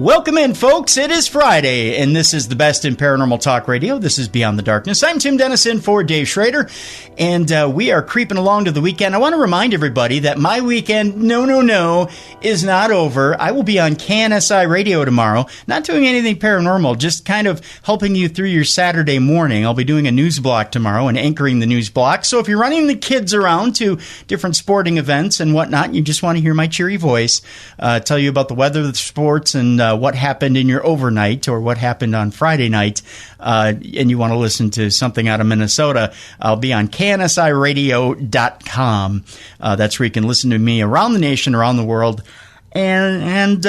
Welcome in, folks. It is Friday, and this is the best in paranormal talk radio. This is Beyond the Darkness. I'm Tim Dennison for Dave Schrader, and we are creeping along to the weekend. I want to remind everybody that my weekend, no, is not over. I will be on KNSI Radio tomorrow, not doing anything paranormal, just kind of helping you through your Saturday morning. I'll be doing a news block tomorrow and anchoring the news block. So if you're running the kids around to different sporting events and whatnot, and you just want to hear my cheery voice, tell you about the weather, the sports, and what happened in your overnight or what happened on Friday night, and you want to listen to something out of Minnesota, I'll be on KNSIRadio.com. That's where you can listen to me around the nation, around the world, and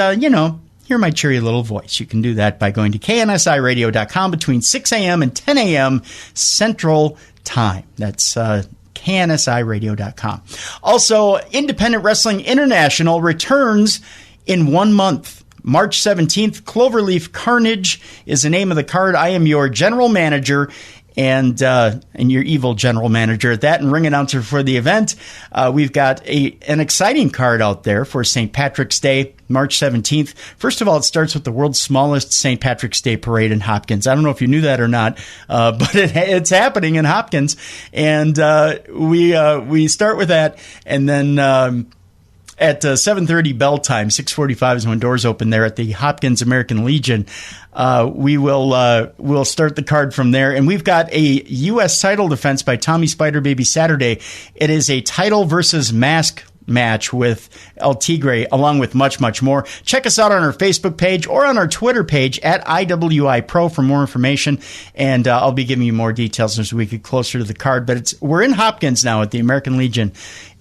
hear my cheery little voice. You can do that by going to KNSIRadio.com between 6 a.m. and 10 a.m. Central Time. That's KNSIRadio.com. Also, Independent Wrestling International returns in 1 month. March 17th, Cloverleaf Carnage is the name of the card. I am your general manager and your evil general manager at that, and ring announcer for the event. We've got an exciting card out there for St. Patrick's Day, March 17th. First of all, it starts with the world's smallest St. Patrick's Day parade in Hopkins. I don't know if you knew that or not, but it's happening in Hopkins, and we start with that, and then at 7:30 bell time, 6:45 is when doors open there at the Hopkins American Legion. We'll start the card from there, and we've got a U.S. title defense by Tommy Spider Baby Saturday. It is a title versus mask match with El Tigre, along with much, much more. Check us out on our Facebook page or on our Twitter page at IWI Pro for more information, and I'll be giving you more details as we get closer to the card. But we're in Hopkins now at the American Legion,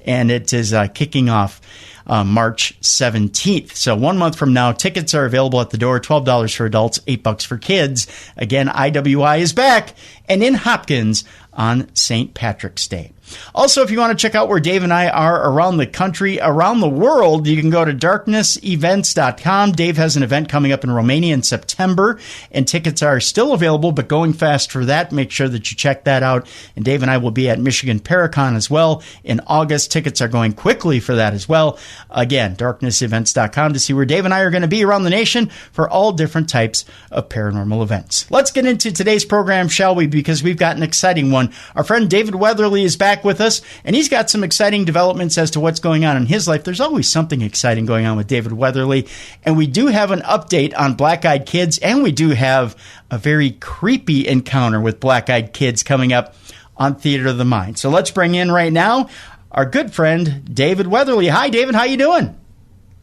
and it is kicking off March 17th. So 1 month from now, tickets are available at the door, $12 for adults, $8 for kids. Again, IWI is back and in Hopkins on St. Patrick's Day. Also, if you want to check out where Dave and I are around the country, around the world, you can go to darknessevents.com. Dave has an event coming up in Romania in September, and tickets are still available, but going fast for that. Make sure that you check that out. And Dave and I will be at Michigan Paracon as well in August. Tickets are going quickly for that as well. Again, darknessevents.com to see where Dave and I are going to be around the nation for all different types of paranormal events. Let's get into today's program, shall we? Because we've got an exciting one. Our friend David Weatherly is back with us, and he's got some exciting developments as to what's going on in his life. There's always something exciting going on with David Weatherly, and we do have an update on Black-Eyed Kids, and we do have a very creepy encounter with Black-Eyed Kids coming up on Theater of the Mind. So let's bring in right now our good friend David Weatherly. Hi, David. How you doing?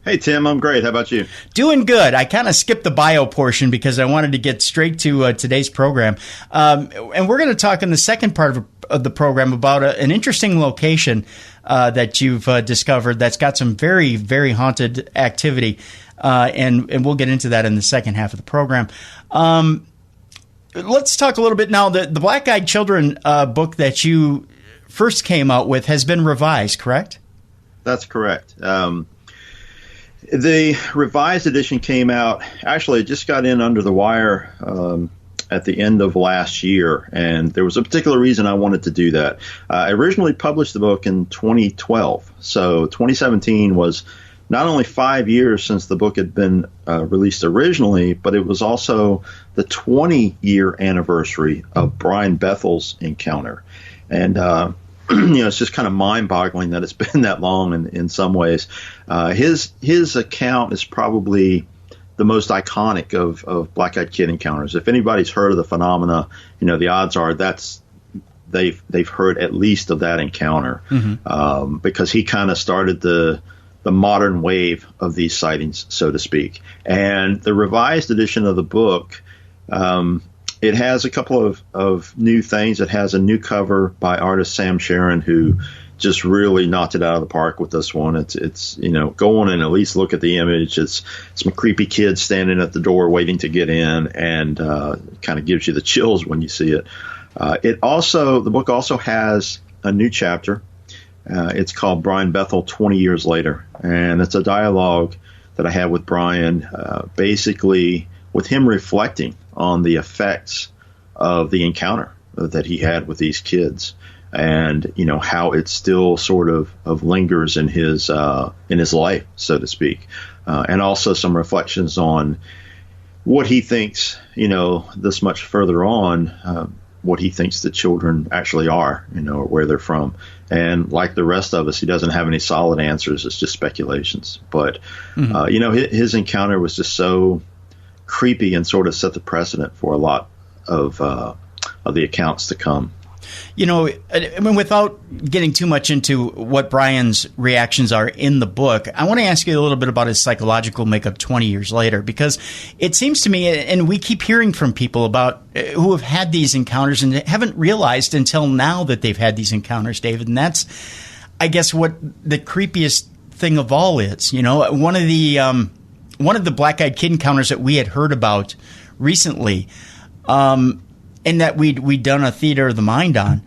Hey, Tim. I'm great. How about you? Doing good. I kind of skipped the bio portion because I wanted to get straight to today's program. And we're going to talk in the second part of the program about an interesting location that you've discovered that's got some very, very haunted activity. And we'll get into that in the second half of the program. Let's talk a little bit now. The Black-Eyed Children book that you first came out with has been revised, correct? That's correct. The revised edition came out, actually, it just got in under the wire at the end of last year, and there was a particular reason I wanted to do that. I originally published the book in 2012, so 2017 was not only 5 years since the book had been released originally, but it was also the 20-year anniversary of Brian Bethel's encounter. And it's just kind of mind-boggling that it's been that long in some ways. His account is probably the most iconic of Black-Eyed Kid encounters. If anybody's heard of the phenomena, the odds are they've heard at least of that encounter, because he kind of started the modern wave of these sightings, so to speak. And the revised edition of the book, it has a couple of new things. It has a new cover by artist Sam Sharon, who just really knocked it out of the park with this one. It's go on and at least look at the image. It's some creepy kids standing at the door waiting to get in, and kind of gives you the chills when you see it. The book also has a new chapter. It's called Brian Bethel 20 Years Later, and it's a dialogue that I had with Brian, basically with him reflecting on the effects of the encounter that he had with these kids, and how it still sort of lingers in his life, so to speak, and also some reflections on what he thinks, this much further on, what he thinks the children actually are, or where they're from. And like the rest of us, he doesn't have any solid answers. It's just speculations. But his encounter was just so creepy and sort of set the precedent for a lot of the accounts to come. I mean, without getting too much into what Brian's reactions are in the book, I want to ask you a little bit about his psychological makeup 20 years later, because it seems to me, and we keep hearing from people about who have had these encounters and haven't realized until now that they've had these encounters, David. And that's, I guess, what the creepiest thing of all is. One of the black-eyed kid encounters that we had heard about recently, and that we'd done a theater of the mind on,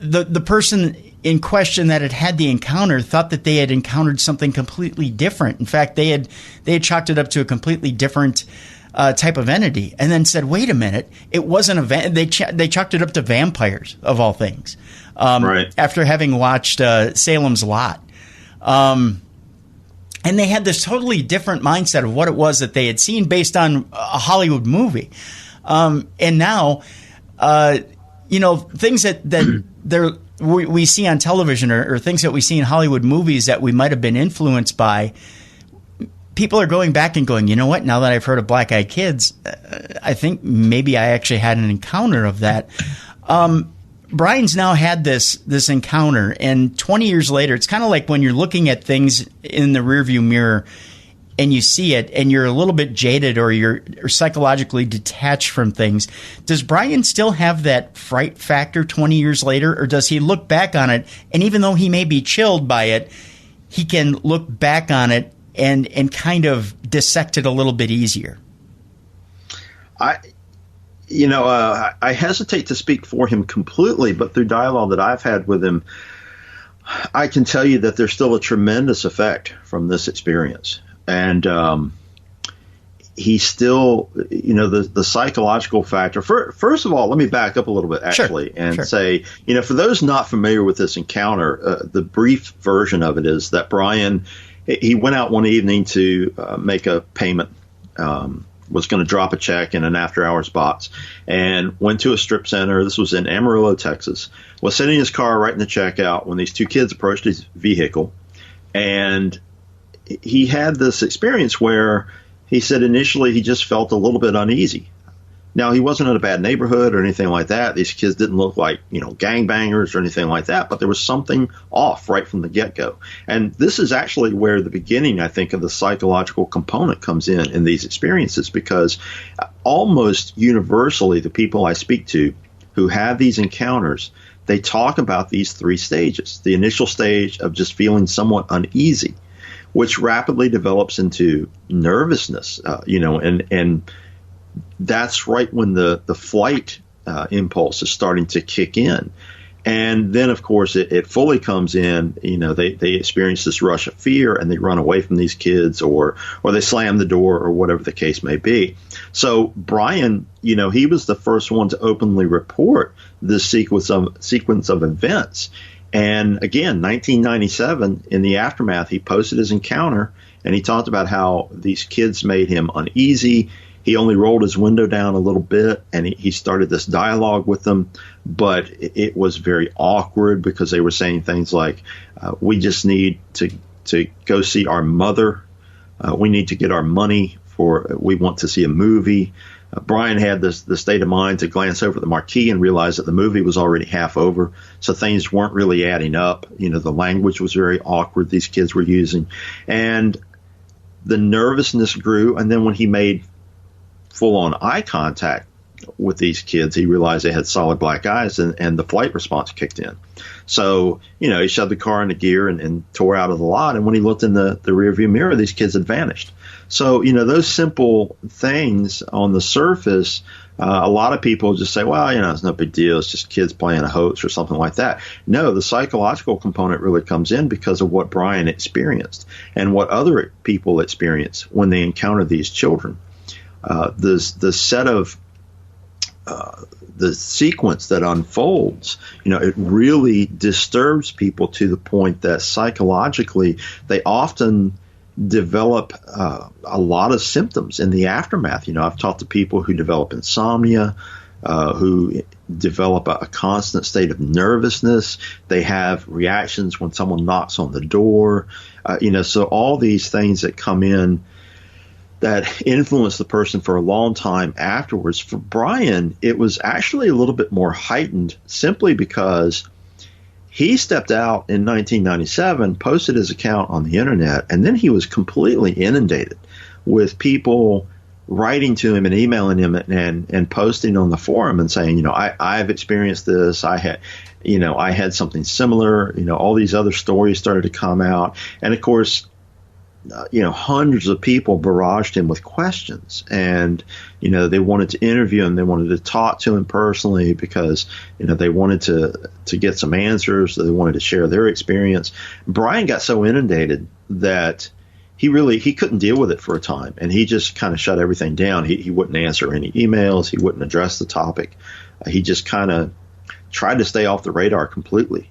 the person in question that had the encounter thought that they had encountered something completely different. In fact, they had chalked it up to a completely different type of entity, and then said, "Wait a minute, it wasn't they chalked it up to vampires of all things." Right. After having watched Salem's Lot. And they had this totally different mindset of what it was that they had seen based on a Hollywood movie. And now, things that we see on television or things that we see in Hollywood movies that we might have been influenced by, people are going back and going, you know what, now that I've heard of Black Eyed Kids, I think maybe I actually had an encounter of that. Brian's now had this encounter, and 20 years later, it's kind of like when you're looking at things in the rearview mirror and you see it and you're a little bit jaded or you're psychologically detached from things. Does Brian still have that fright factor 20 years later, or does he look back on it, and even though he may be chilled by it, he can look back on it and kind of dissect it a little bit easier? I hesitate to speak for him completely, but through dialogue that I've had with him, I can tell you that there's still a tremendous effect from this experience. And he's still, the psychological factor. First of all, let me back up a little bit, actually, and say, for those not familiar with this encounter, the brief version of it is that Brian, he went out one evening to make a payment, was going to drop a check in an after-hours box, and went to a strip center. This was in Amarillo, Texas. Was sitting in his car right in the checkout when these two kids approached his vehicle, and he had this experience where he said initially he just felt a little bit uneasy. Now, he wasn't in a bad neighborhood or anything like that. These kids didn't look like, gangbangers or anything like that, but there was something off right from the get-go. And this is actually where the beginning, I think, of the psychological component comes in these experiences, because almost universally the people I speak to who have these encounters, they talk about these three stages. The initial stage of just feeling somewhat uneasy, which rapidly develops into nervousness, and that's right when the flight impulse is starting to kick in. And then, of course, it fully comes in. They experience this rush of fear and they run away from these kids, or they slam the door, or whatever the case may be. So Brian, he was the first one to openly report this sequence of events. And again, 1997, in the aftermath, he posted his encounter, and he talked about how these kids made him uneasy. He only rolled his window down a little bit, and he started this dialogue with them, but it was very awkward because they were saying things like, we just need to go see our mother. We need to get our money we want to see a movie. Brian had the state of mind to glance over the marquee and realize that the movie was already half over, so things weren't really adding up. The language was very awkward these kids were using, and the nervousness grew. And then when he made full-on eye contact with these kids, he realized they had solid black eyes, and the flight response kicked in. So, he shoved the car into gear and tore out of the lot. And when he looked in the rearview mirror, these kids had vanished. So, those simple things on the surface, a lot of people just say, well, it's no big deal. It's just kids playing a hoax or something like that. No, the psychological component really comes in because of what Brian experienced and what other people experience when they encounter these children. The set of the sequence that unfolds, it really disturbs people to the point that psychologically they often develop a lot of symptoms in the aftermath. I've talked to people who develop insomnia, who develop a constant state of nervousness. They have reactions when someone knocks on the door. So all these things that come in that influenced the person for a long time afterwards. For Brian, it was actually a little bit more heightened simply because he stepped out in 1997, posted his account on the internet, and then he was completely inundated with people writing to him and emailing him and posting on the forum and saying, I've experienced this. I had something similar. All these other stories started to come out. And of course, hundreds of people barraged him with questions, and they wanted to interview him. They wanted to talk to him personally because they wanted to get some answers. They wanted to share their experience. Brian got so inundated that he couldn't deal with it for a time, and he just kind of shut everything down. He wouldn't answer any emails. He wouldn't address the topic. He just kind of tried to stay off the radar completely.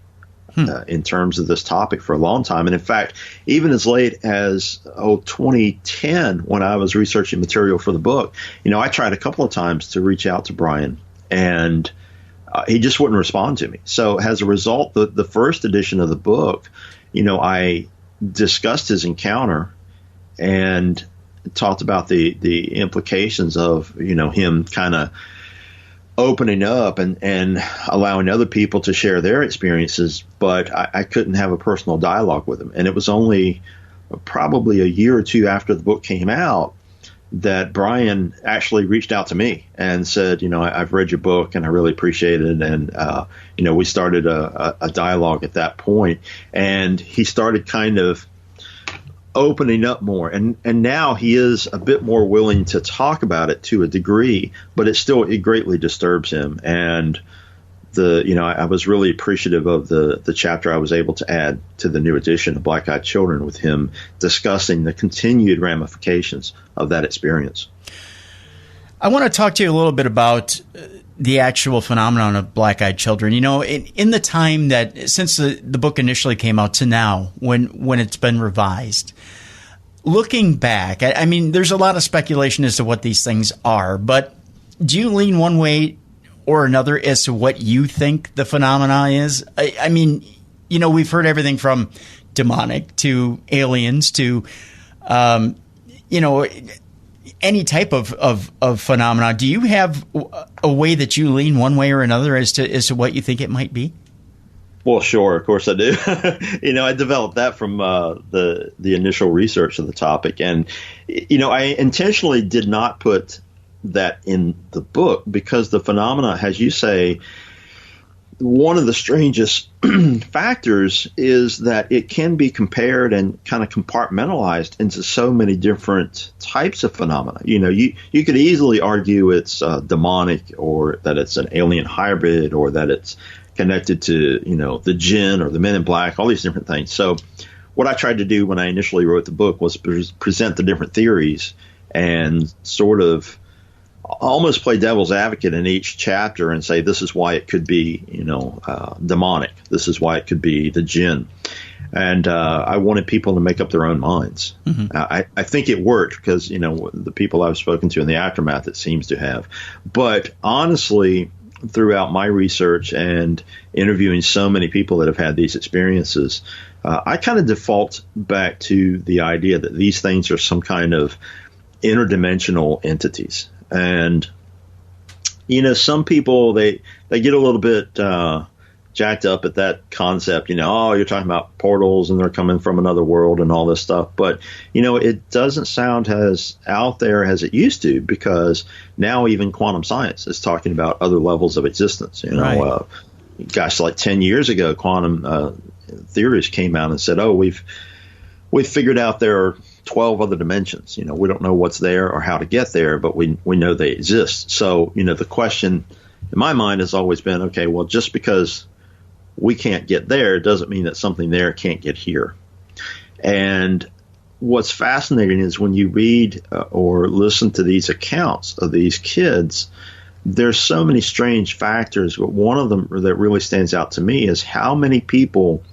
In terms of this topic for a long time. And in fact, even as late as 2010, when I was researching material for the book, I tried a couple of times to reach out to Brian, and he just wouldn't respond to me. So as a result, the first edition of the book, I discussed his encounter and talked about the implications of, him kind of opening up and allowing other people to share their experiences, but I couldn't have a personal dialogue with him. And it was only probably a year or two after the book came out that Brian actually reached out to me and said, I've read your book and I really appreciate it. And, we started a dialogue at that point, and he started kind of opening up more, and now he is a bit more willing to talk about it to a degree, but it greatly disturbs him. And I was really appreciative of the chapter I was able to add to the new edition of Black Eyed Children, with him discussing the continued ramifications of that experience. I want to talk to you a little bit about the actual phenomenon of black eyed children. In the time that since the book initially came out to now, when it's been revised, looking back, I mean, there's a lot of speculation as to what these things are, but do you lean one way or another as to what you think the phenomena is? I mean, we've heard everything from demonic to aliens to, any type of phenomena. Do you have a way that you lean one way or another as to what you think it might be? Well, sure. Of course I do. I developed that from the initial research of the topic. And, I intentionally did not put that in the book because the phenomena, as you say, one of the strangest factors is that it can be compared and kind of compartmentalized into so many different types of phenomena. You could easily argue it's demonic, or that it's an alien hybrid, or that it's connected to, the jinn or the men in black, all these different things. So what I tried to do when I initially wrote the book was present the different theories and sort of almost play devil's advocate in each chapter and say, this is why it could be, demonic. This is why it could be the jinn. And I wanted people to make up their own minds. Mm-hmm. I think it worked because, the people I've spoken to in the aftermath, it seems to have. But honestly, throughout my research and interviewing so many people that have had these experiences, I kind of default back to the idea that these things are some kind of interdimensional entities. And, some people, they get a little bit jacked up at that concept, oh, you're talking about portals and they're coming from another world and all this stuff. But, it doesn't sound as out there as it used to, because now even quantum science is talking about other levels of existence. Right. Gosh, like 10 years ago, quantum theories came out and said, oh, we've figured out there are 12 other dimensions. We don't know what's there or how to get there, but we know they exist. So, the question in my mind has always been, okay, well, just because we can't get there doesn't mean that something there can't get here. And what's fascinating is when you read or listen to these accounts of these kids, there's so many strange factors, but one of them that really stands out to me is how many people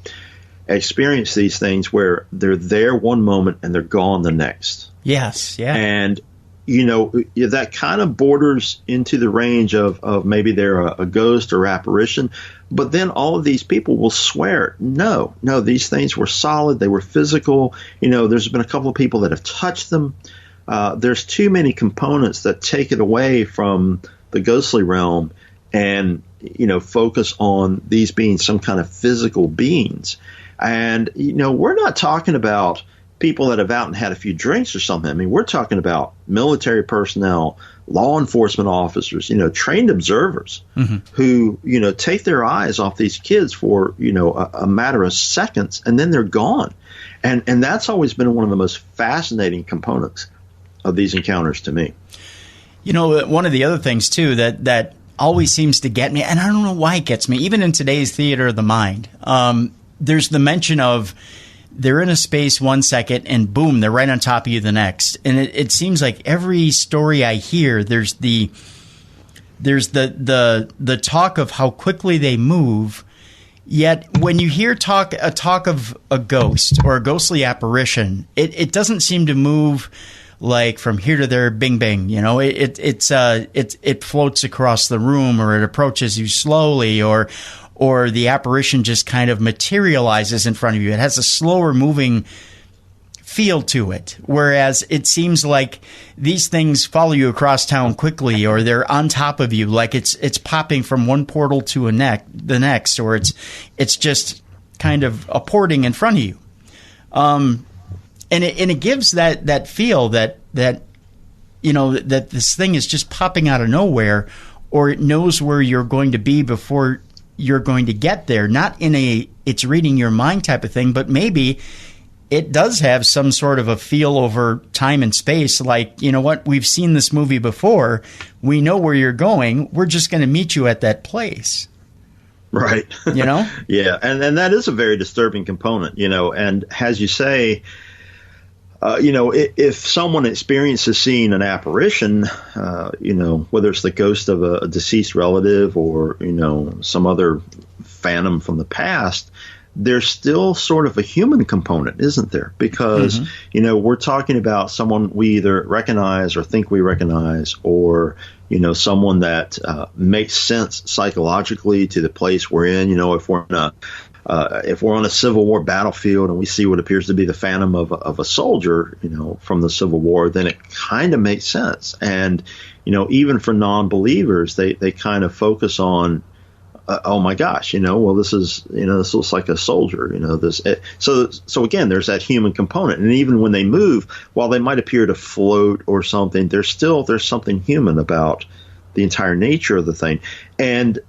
experience these things where they're there one moment and they're gone the next. Yes, yeah. And, that kind of borders into the range of maybe they're a ghost or apparition, but then all of these people will swear, no, these things were solid, they were physical. There's been a couple of people that have touched them. There's too many components that take it away from the ghostly realm and, focus on these being some kind of physical beings. And, we're not talking about people that have out and had a few drinks or something. I mean, we're talking about military personnel, law enforcement officers, trained observers who, take their eyes off these kids for, a matter of seconds, and then they're gone. And that's always been one of the most fascinating components of these encounters to me. One of the other things, too, that always seems to get me, and I don't know why it gets me, even in today's theater of the mind, there's the mention of they're in a space 1 second and boom, they're right on top of you the next. And it seems like every story I hear, there's the talk of how quickly they move. Yet when you hear talk of a ghost or a ghostly apparition, it doesn't seem to move like from here to there, bing bang. It floats across the room, or it approaches you slowly, or the apparition just kind of materializes in front of you. It has a slower moving feel to it, whereas it seems like these things follow you across town quickly, or they're on top of you, like it's popping from one portal to the next, or it's just kind of apporting in front of you. And it gives that feel that that this thing is just popping out of nowhere, or it knows where you're going to be before you're going to get there. Not in it's reading your mind type of thing, but maybe it does have some sort of a feel over time and space. Like, we've seen this movie before. We know where you're going. We're just going to meet you at that place. Right. Yeah. And that is a very disturbing component, and as you say, if someone experiences seeing an apparition, whether it's the ghost of a deceased relative or, some other phantom from the past, there's still sort of a human component, isn't there? Because, we're talking about someone we either recognize or think we recognize, or, someone that makes sense psychologically to the place we're in. If we're on a Civil War battlefield and we see what appears to be the phantom of a soldier, from the Civil War, then it kind of makes sense. And, even for non-believers, they kind of focus on, oh my gosh, well, this looks like a soldier, So again, there's that human component. And even when they move, while they might appear to float or something, there's something human about the entire nature of the thing. And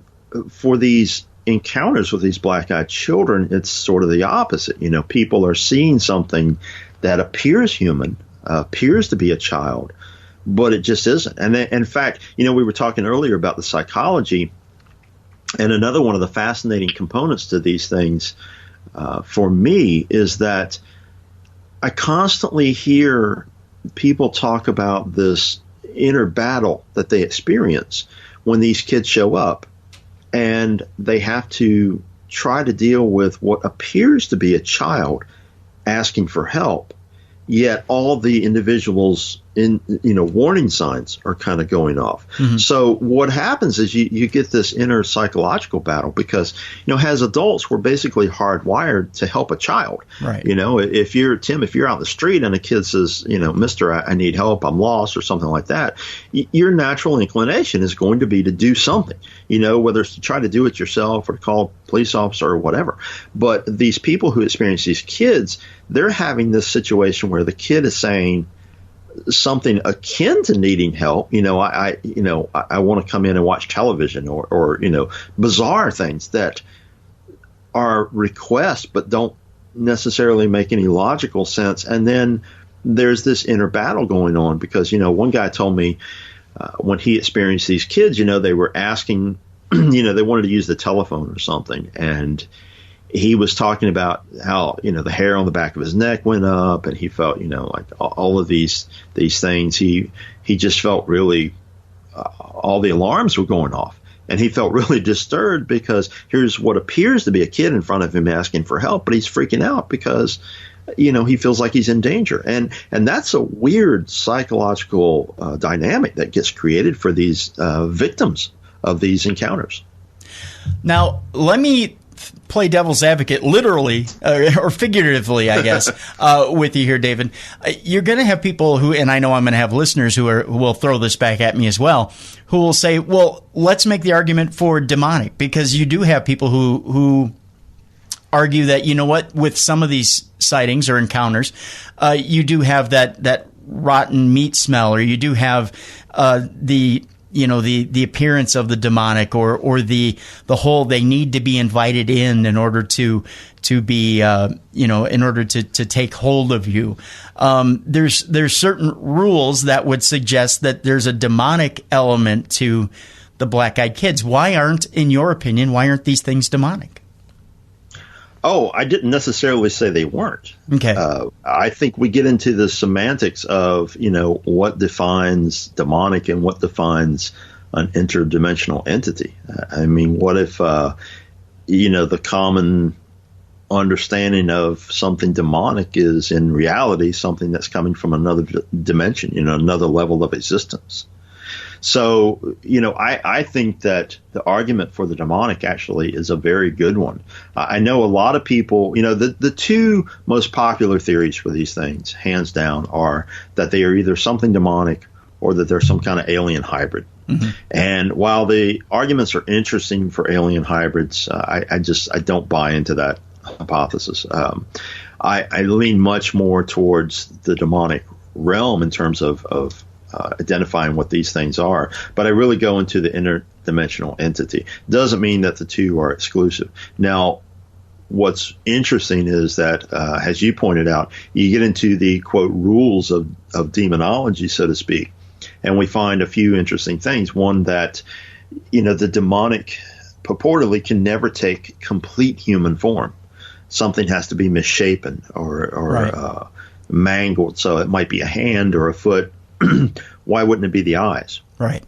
for these encounters with these black-eyed children, it's sort of the opposite. People are seeing something that appears human, appears to be a child, but it just isn't. And in fact, we were talking earlier about the psychology, and another one of the fascinating components to these things for me is that I constantly hear people talk about this inner battle that they experience when these kids show up. And they have to try to deal with what appears to be a child asking for help, yet all the individuals warning signs are kind of going off. Mm-hmm. So what happens is you get this inner psychological battle because, as adults, we're basically hardwired to help a child. Right. If you're out in the street and a kid says, Mister, I need help, I'm lost or something like that, your natural inclination is going to be to do something, whether it's to try to do it yourself or to call a police officer or whatever. But these people who experience these kids, they're having this situation where the kid is saying something akin to needing help. I want to come in and watch television or bizarre things that are requests but don't necessarily make any logical sense. And then there's this inner battle going on because, one guy told me when he experienced these kids, they were asking, they wanted to use the telephone or something. And he was talking about how, the hair on the back of his neck went up and he felt, like all of these things. He just felt really, all the alarms were going off and he felt really disturbed because here's what appears to be a kid in front of him asking for help, but he's freaking out because, he feels like he's in danger. And that's a weird psychological dynamic that gets created for these victims of these encounters. Now, let me play devil's advocate, literally or figuratively, I guess, with you here, David. You're going to have people who, and I know I'm going to have listeners who will throw this back at me as well, who will say, well, let's make the argument for demonic, because you do have people who argue that, with some of these sightings or encounters, you do have that rotten meat smell, or you do have the appearance of the demonic or the whole, they need to be invited in order to be, in order to take hold of you. There's certain rules that would suggest that there's a demonic element to the black-eyed kids. In your opinion, why aren't these things demonic? Oh, I didn't necessarily say they weren't. Okay. I think we get into the semantics of, what defines demonic and what defines an interdimensional entity. I mean, what if, the common understanding of something demonic is in reality something that's coming from another dimension, another level of existence. So, I think that the argument for the demonic actually is a very good one. I know a lot of people, the two most popular theories for these things, hands down, are that they are either something demonic or that they're some kind of alien hybrid. Mm-hmm. And while the arguments are interesting for alien hybrids, I don't buy into that hypothesis. I lean much more towards the demonic realm in terms of identifying what these things are, but I really go into the interdimensional entity. Deesn't mean that the two are exclusive. Now, what's interesting is that, as you pointed out, you get into the, quote, rules of demonology, so to speak, and we find a few interesting things. One, that, the demonic purportedly can never take complete human form. Something has to be misshapen or right. Mangled, so it might be a hand or a foot. Why wouldn't it be the eyes? Right.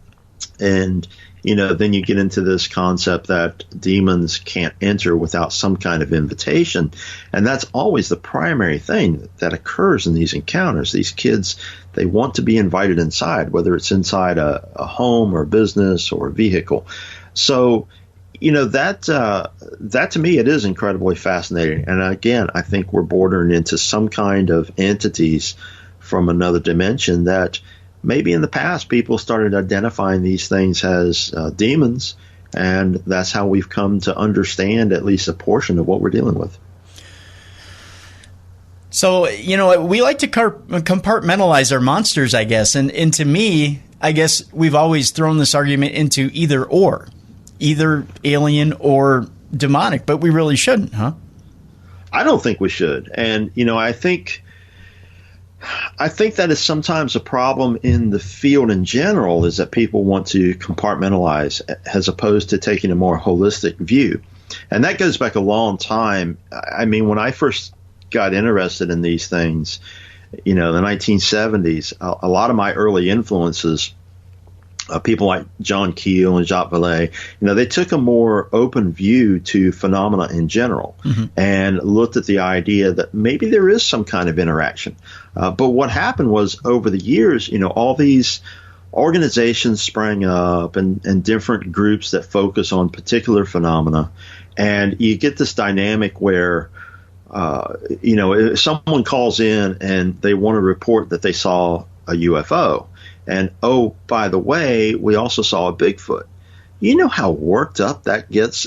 And, then you get into this concept that demons can't enter without some kind of invitation. And that's always the primary thing that occurs in these encounters. These kids, they want to be invited inside, whether it's inside a home or a business or a vehicle. So, that to me, it is incredibly fascinating. And again, I think we're bordering into some kind of entities from another dimension that maybe in the past people started identifying these things as demons, and that's how we've come to understand at least a portion of what we're dealing with. So, we like to compartmentalize our monsters, I guess, and to me, I guess we've always thrown this argument into either alien or demonic, but we really shouldn't, huh? I don't think we should. And, I think that is sometimes a problem in the field in general, is that people want to compartmentalize as opposed to taking a more holistic view. And that goes back a long time. I mean, when I first got interested in these things, the 1970s, a lot of my early influences people like John Keel and Jacques Vallée, they took a more open view to phenomena in general and looked at the idea that maybe there is some kind of interaction. But what happened was over the years, all these organizations sprang up and different groups that focus on particular phenomena. And you get this dynamic where, if someone calls in and they want to report that they saw a UFO, and, oh, by the way, we also saw a Bigfoot. You know how worked up that gets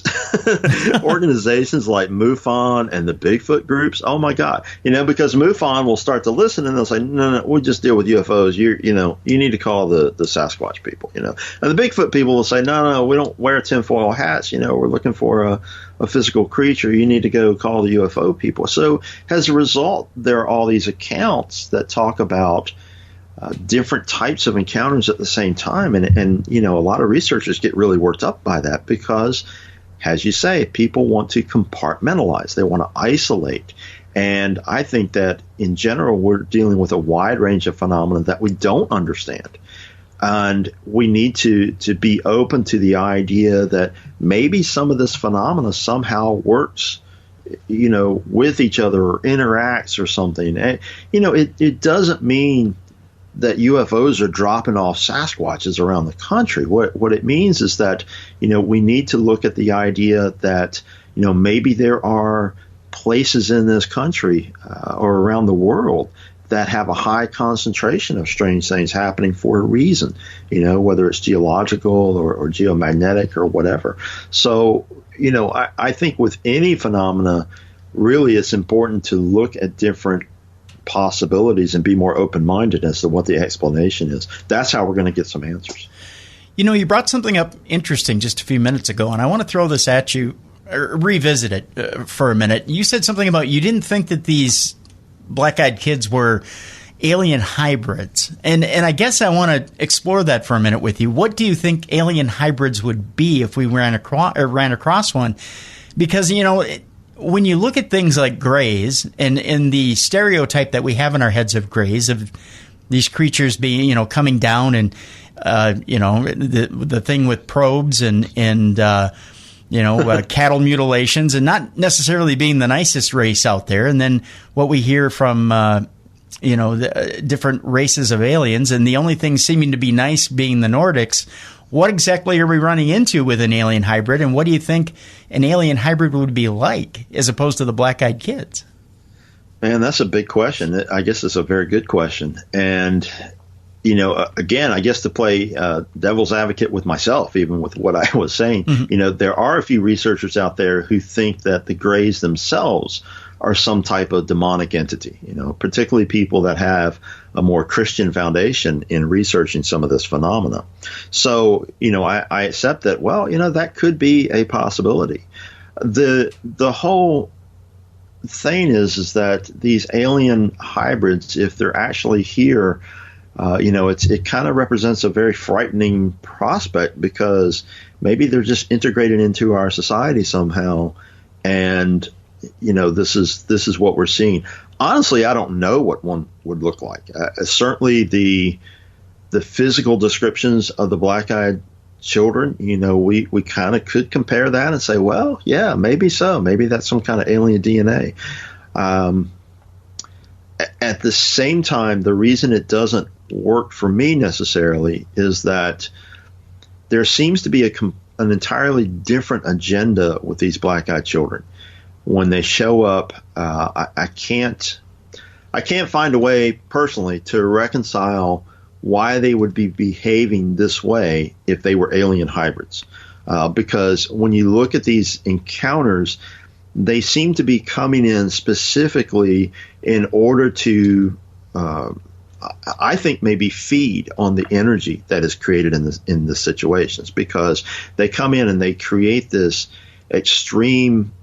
organizations like MUFON and the Bigfoot groups? Oh, my God. Because MUFON will start to listen and they'll say, no, we'll just deal with UFOs. You need to call the Sasquatch people, And the Bigfoot people will say, no, we don't wear tinfoil hats. We're looking for a physical creature. You need to go call the UFO people. So as a result, there are all these accounts that talk about different types of encounters at the same time. And a lot of researchers get really worked up by that because, as you say, people want to compartmentalize. They want to isolate. And I think that in general, we're dealing with a wide range of phenomena that we don't understand. And we need to be open to the idea that maybe some of this phenomena somehow works with each other or interacts or something. And, it doesn't mean that UFOs are dropping off Sasquatches around the country. What it means is that, we need to look at the idea that, maybe there are places in this country or around the world that have a high concentration of strange things happening for a reason, whether it's geological or geomagnetic or whatever. So, I think with any phenomena, really it's important to look at different possibilities and be more open-minded as to what the explanation is. That's how we're going to get some answers. You brought something up interesting just a few minutes ago, and I want to throw this at you, or revisit it for a minute. You said something about you didn't think that these black-eyed kids were alien hybrids, and I guess I want to explore that for a minute with you. What do you think alien hybrids would be if we ran across one? Because, when you look at things like grays and the stereotype that we have in our heads of grays, of these creatures being, coming down and, the thing with probes and cattle mutilations and not necessarily being the nicest race out there. And then what we hear from, the different races of aliens, and the only thing seeming to be nice being the Nordics. What exactly are we running into with an alien hybrid, and what do you think an alien hybrid would be like as opposed to the black-eyed kids? Man, that's a big question. I guess it's a very good question. And, again, I guess to play devil's advocate with myself, even with what I was saying, there are a few researchers out there who think that the grays themselves are some type of demonic entity, particularly people that have a more Christian foundation in researching some of this phenomena. So, I accept that, that could be a possibility. The whole thing is that these alien hybrids, if they're actually here, it kind of represents a very frightening prospect because maybe they're just integrated into our society somehow. And this is what we're seeing. Honestly, I don't know what one would look like. Certainly, the physical descriptions of the black-eyed children, we kind of could compare that and say, well, yeah, maybe so. Maybe that's some kind of alien DNA. At the same time, the reason it doesn't work for me necessarily is that there seems to be an entirely different agenda with these black-eyed children. When they show up, I can't find a way personally to reconcile why they would be behaving this way if they were alien hybrids. Because when you look at these encounters, they seem to be coming in specifically in order to, I think, maybe feed on the energy that is created in the situations. Because they come in and they create this extreme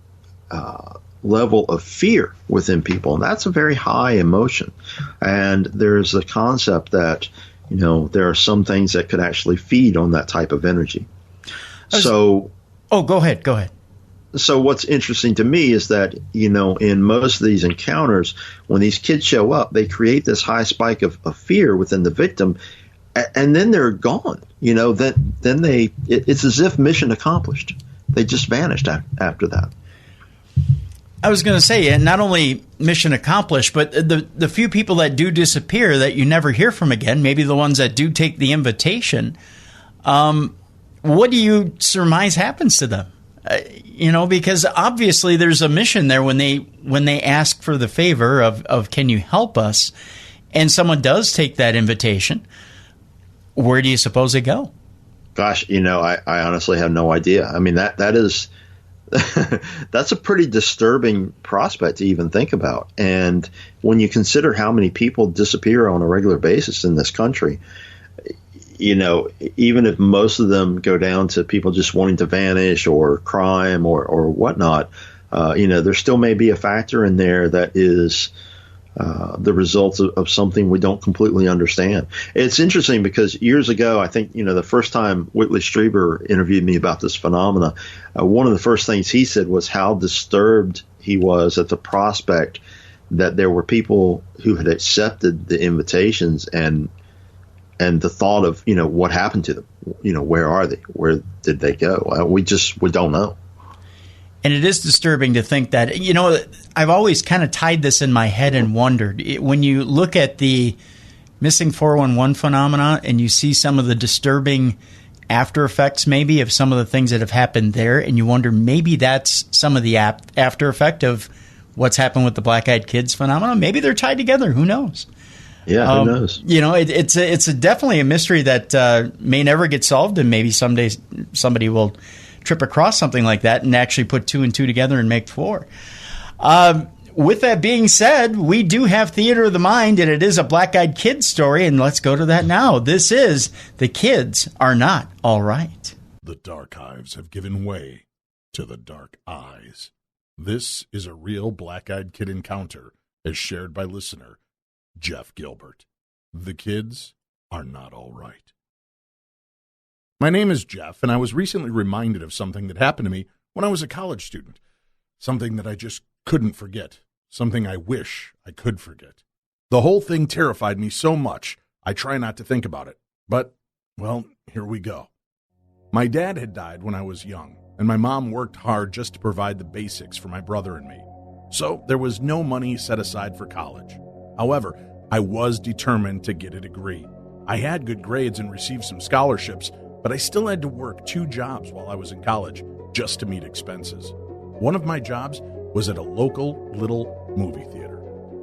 level of fear within people, and that's a very high emotion. And there's the concept that there are some things that could actually feed on that type of energy. Go ahead. So what's interesting to me is that in most of these encounters, when these kids show up, they create this high spike of fear within the victim, and then they're gone. It's as if mission accomplished. They just vanished after that. I was going to say, and not only mission accomplished, but the few people that do disappear that you never hear from again, maybe the ones that do take the invitation, what do you surmise happens to them? Because obviously there's a mission there when they ask for the favor of can you help us, and someone does take that invitation. Where do you suppose they go? Gosh, I honestly have no idea. I mean, that is that's a pretty disturbing prospect to even think about. And when you consider how many people disappear on a regular basis in this country, even if most of them go down to people just wanting to vanish or crime or whatnot, there still may be a factor in there that is the result of something we don't completely understand. It's interesting because years ago, I think, the first time Whitley Strieber interviewed me about this phenomena, one of the first things he said was how disturbed he was at the prospect that there were people who had accepted the invitations and the thought of, what happened to them, where are they? Where did they go? We don't know. And it is disturbing to think that, I've always kind of tied this in my head and wondered, when you look at the missing 411 phenomena and you see some of the disturbing after effects maybe of some of the things that have happened there, and you wonder maybe that's some of the after effect of what's happened with the black-eyed kids phenomena. Maybe they're tied together. Who knows? Yeah, who knows? It's definitely a mystery that may never get solved, and maybe someday somebody will trip across something like that and actually put 2 and 2 together and make 4. With that being said, we do have Theater of the Mind, and it is a black-eyed kid story, and let's go to that now. This is The Kids Are Not All Right. The dark hives have given way to the dark eyes. This is a real black-eyed kid encounter, as shared by listener Jeff Gilbert. The kids are not all right. My name is Jeff, and I was recently reminded of something that happened to me when I was a college student. Something that I just couldn't forget. Something I wish I could forget. The whole thing terrified me so much, I try not to think about it. But, well, here we go. My dad had died when I was young, and my mom worked hard just to provide the basics for my brother and me. So there was no money set aside for college. However, I was determined to get a degree. I had good grades and received some scholarships, but I still had to work 2 jobs while I was in college just to meet expenses. One of my jobs was at a local little movie theater.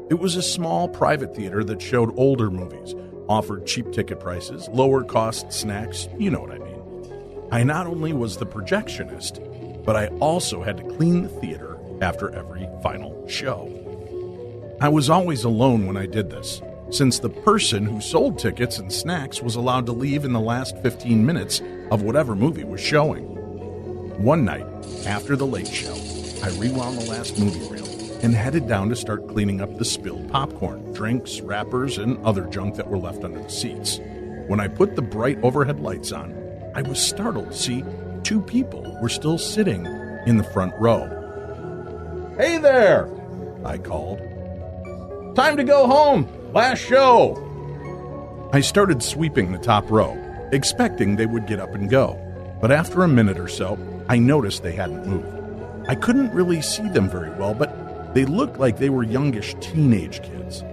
It was a small private theater that showed older movies, offered cheap ticket prices, lower cost snacks, you know what I mean. I not only was the projectionist, but I also had to clean the theater after every final show. I was always alone when I did this, since the person who sold tickets and snacks was allowed to leave in the last 15 minutes of whatever movie was showing. One night, after the late show, I rewound the last movie reel and headed down to start cleaning up the spilled popcorn, drinks, wrappers, and other junk that were left under the seats. When I put the bright overhead lights on, I was startled to see 2 people were still sitting in the front row. "Hey there!" I called. "Time to go home! Last show!" I started sweeping the top row, expecting they would get up and go. But after a minute or so, I noticed they hadn't moved. I couldn't really see them very well, but they looked like they were youngish teenage kids.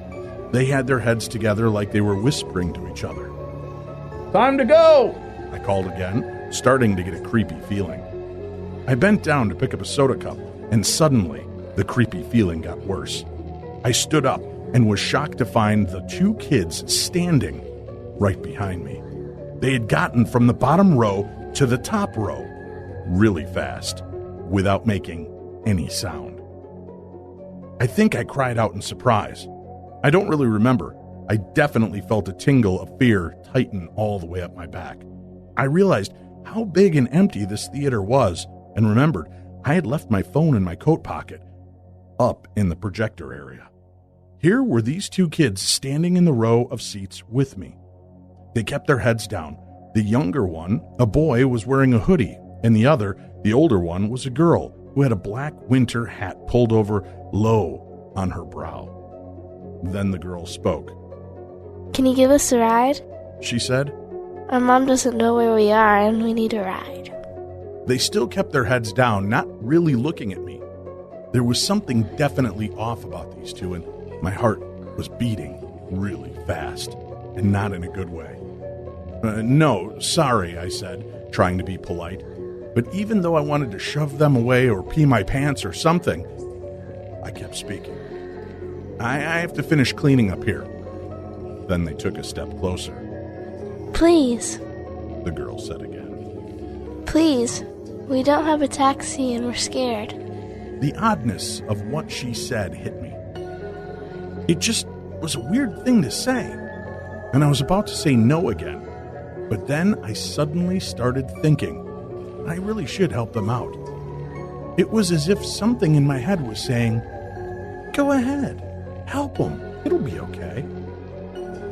They had their heads together like they were whispering to each other. "Time to go!" I called again, starting to get a creepy feeling. I bent down to pick up a soda cup, and suddenly, the creepy feeling got worse. I stood up and was shocked to find the 2 kids standing right behind me. They had gotten from the bottom row to the top row really fast, without making any sound. I think I cried out in surprise. I don't really remember. I definitely felt a tingle of fear tighten all the way up my back. I realized how big and empty this theater was, and remembered I had left my phone in my coat pocket, up in the projector area. Here were these 2 kids standing in the row of seats with me. They kept their heads down. The younger one, a boy, was wearing a hoodie, and the other, the older one, was a girl who had a black winter hat pulled over low on her brow. Then the girl spoke. "Can you give us a ride?" she said. Our mom doesn't know where we are and we need a ride. They still kept their heads down, not really looking at me. There was something definitely off about these two, and my heart was beating really fast, and not in a good way. No, sorry, I said, trying to be polite. But even though I wanted to shove them away or pee my pants or something, I kept speaking. I have to finish cleaning up here. Then they took a step closer. Please. The girl said again. Please. We don't have a taxi and we're scared. The oddness of what she said hit me. It just was a weird thing to say, and I was about to say no again. But then I suddenly started thinking I really should help them out. It was as if something in my head was saying, go ahead, help them, it'll be okay.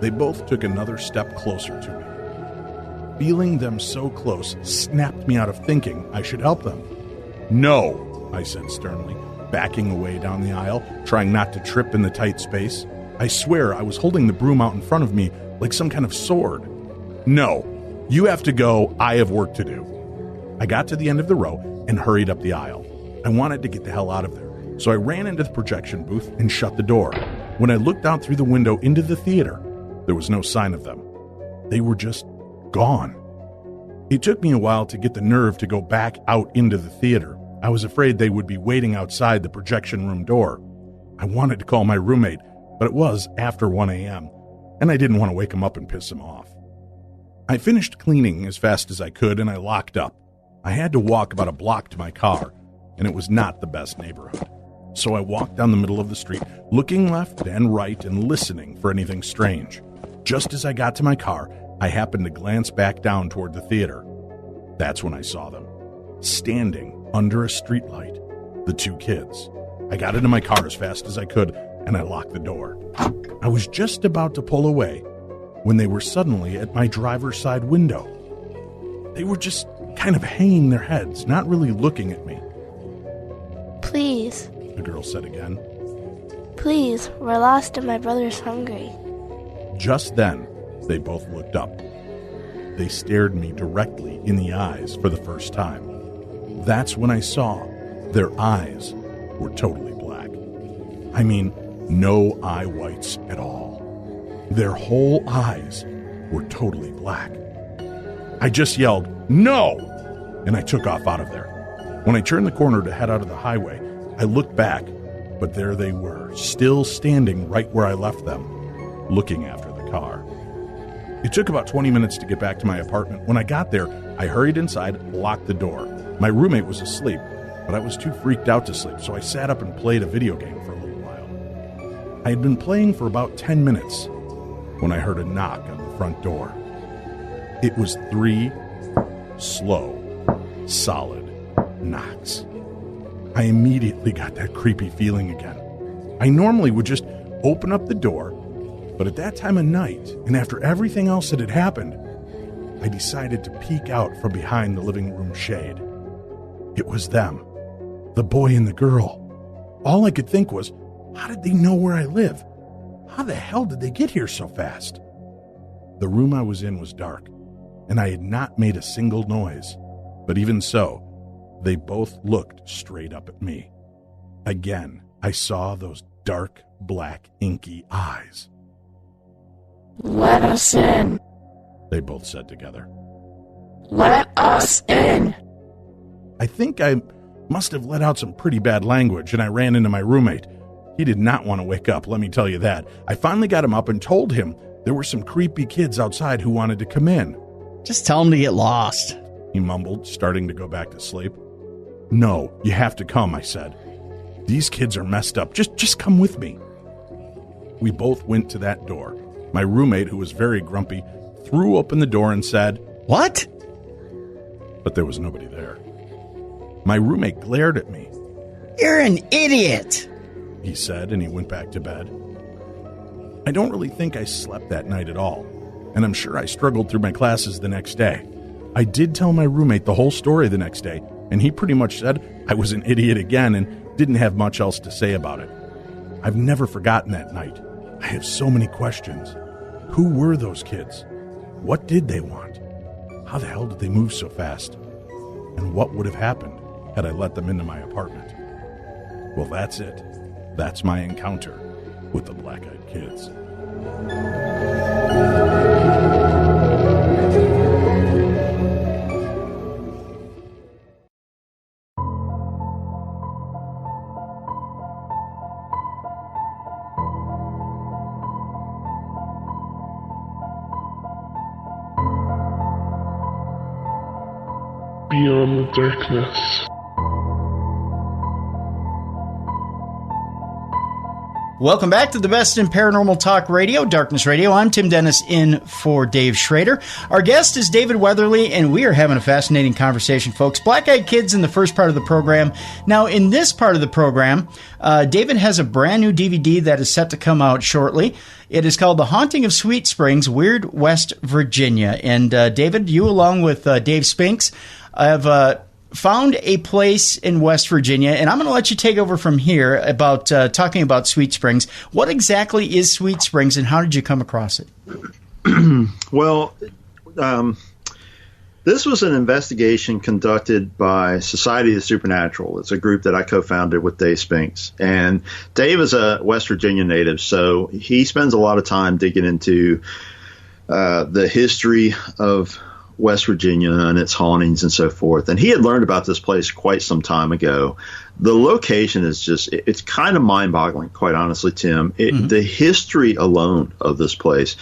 They both took another step closer to me. Feeling them so close snapped me out of thinking I should help them. No, I said sternly, backing away down the aisle, trying not to trip in the tight space. I swear I was holding the broom out in front of me like some kind of sword. No, you have to go. I have work to do. I got to the end of the row and hurried up the aisle. I wanted to get the hell out of there, so I ran into the projection booth and shut the door. When I looked out through the window into the theater, there was no sign of them. They were just gone. It took me a while to get the nerve to go back out into the theater. I was afraid they would be waiting outside the projection room door. I wanted to call my roommate, but it was after 1 a.m., and I didn't want to wake him up and piss him off. I finished cleaning as fast as I could, and I locked up. I had to walk about a block to my car, and it was not the best neighborhood. So I walked down the middle of the street, looking left and right and listening for anything strange. Just as I got to my car, I happened to glance back down toward the theater. That's when I saw them, standing under a streetlight, the two kids. I got into my car as fast as I could, and I locked the door. I was just about to pull away when they were suddenly at my driver's side window. They were just kind of hanging their heads, not really looking at me. Please. The girl said again. Please, we're lost and my brother's hungry. Just then, they both looked up. They stared me directly in the eyes for the first time. That's when I saw their eyes were totally black. I mean, no eye whites at all. Their whole eyes were totally black. I just yelled, "No!" and I took off out of there. When I turned the corner to head out of the highway, I looked back, but there they were, still standing right where I left them, looking after the car. It took about 20 minutes to get back to my apartment. When I got there, I hurried inside, locked the door. My roommate was asleep, but I was too freaked out to sleep, so I sat up and played a video game for a little while. I had been playing for about 10 minutes when I heard a knock on the front door. It was 3 slow, solid knocks. I immediately got that creepy feeling again. I normally would just open up the door, but at that time of night, and after everything else that had happened, I decided to peek out from behind the living room shade. It was them, the boy and the girl. All I could think was, how did they know where I live? How the hell did they get here so fast? The room I was in was dark, and I had not made a single noise. But even so, they both looked straight up at me. Again, I saw those dark, black, inky eyes. "Let us in," they both said together. "Let us in." I think I must have let out some pretty bad language, and I ran into my roommate. He did not want to wake up, let me tell you that. I finally got him up and told him there were some creepy kids outside who wanted to come in. Just tell him to get lost, he mumbled, starting to go back to sleep. "No, you have to come," I said. "These kids are messed up. Just come with me." We both went to that door. My roommate, who was very grumpy, threw open the door and said, "What?" But there was nobody there. My roommate glared at me. "You're an idiot," he said, and he went back to bed. I don't really think I slept that night at all, and I'm sure I struggled through my classes the next day. I did tell my roommate the whole story the next day, and he pretty much said I was an idiot again and didn't have much else to say about it. I've never forgotten that night. I have so many questions. Who were those kids? What did they want? How the hell did they move so fast? And what would have happened had I let them into my apartment? Well, that's it. That's my encounter with the Black-Eyed Kids. Beyond the darkness. Welcome back to the best in paranormal talk radio, Darkness Radio. I'm Tim Dennis in for Dave Schrader. Our guest is David Weatherly, and we are having a fascinating conversation, folks. Black-Eyed Kids in the first part of the program. Now, in this part of the program, David has a brand new DVD that is set to come out shortly. It is called The Haunting of Sweet Springs, Weird West Virginia. And David, you along with Dave Spinks have found a place in West Virginia, and I'm going to let you take over from here about talking about Sweet Springs. What exactly is Sweet Springs, and how did you come across it? Well, this was an investigation conducted by Society of the Supernatural. It's a group that I co-founded with Dave Spinks. And Dave is a West Virginia native, so he spends a lot of time digging into the history of West Virginia and its hauntings and so forth. And he had learned about this place quite some time ago. The location is it's kind of mind-boggling, quite honestly, Tim. The history alone of this place,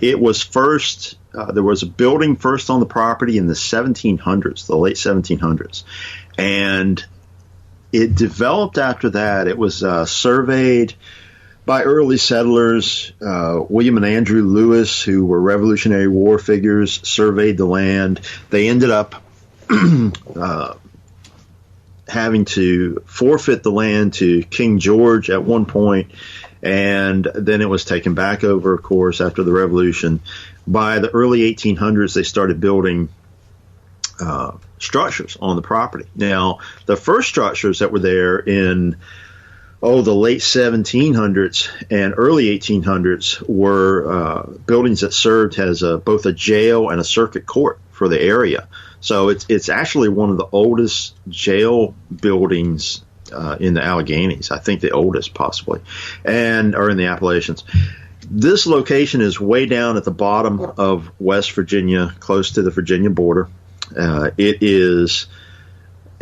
it was first, there was a building first on the property in the 1700s, the late 1700s. And it developed after that. It was surveyed by early settlers. William and Andrew Lewis, who were Revolutionary War figures, surveyed the land. They ended up having to forfeit the land to King George at one point, and then it was taken back over, of course, after the Revolution. By the early 1800s, they started building structures on the property. Now, the first structures that were there in the late 1700s and early 1800s were buildings that served as both a jail and a circuit court for the area. So it's actually one of the oldest jail buildings in the Alleghenies. I think the oldest, possibly, or in the Appalachians. This location is way down at the bottom of West Virginia, close to the Virginia border. It is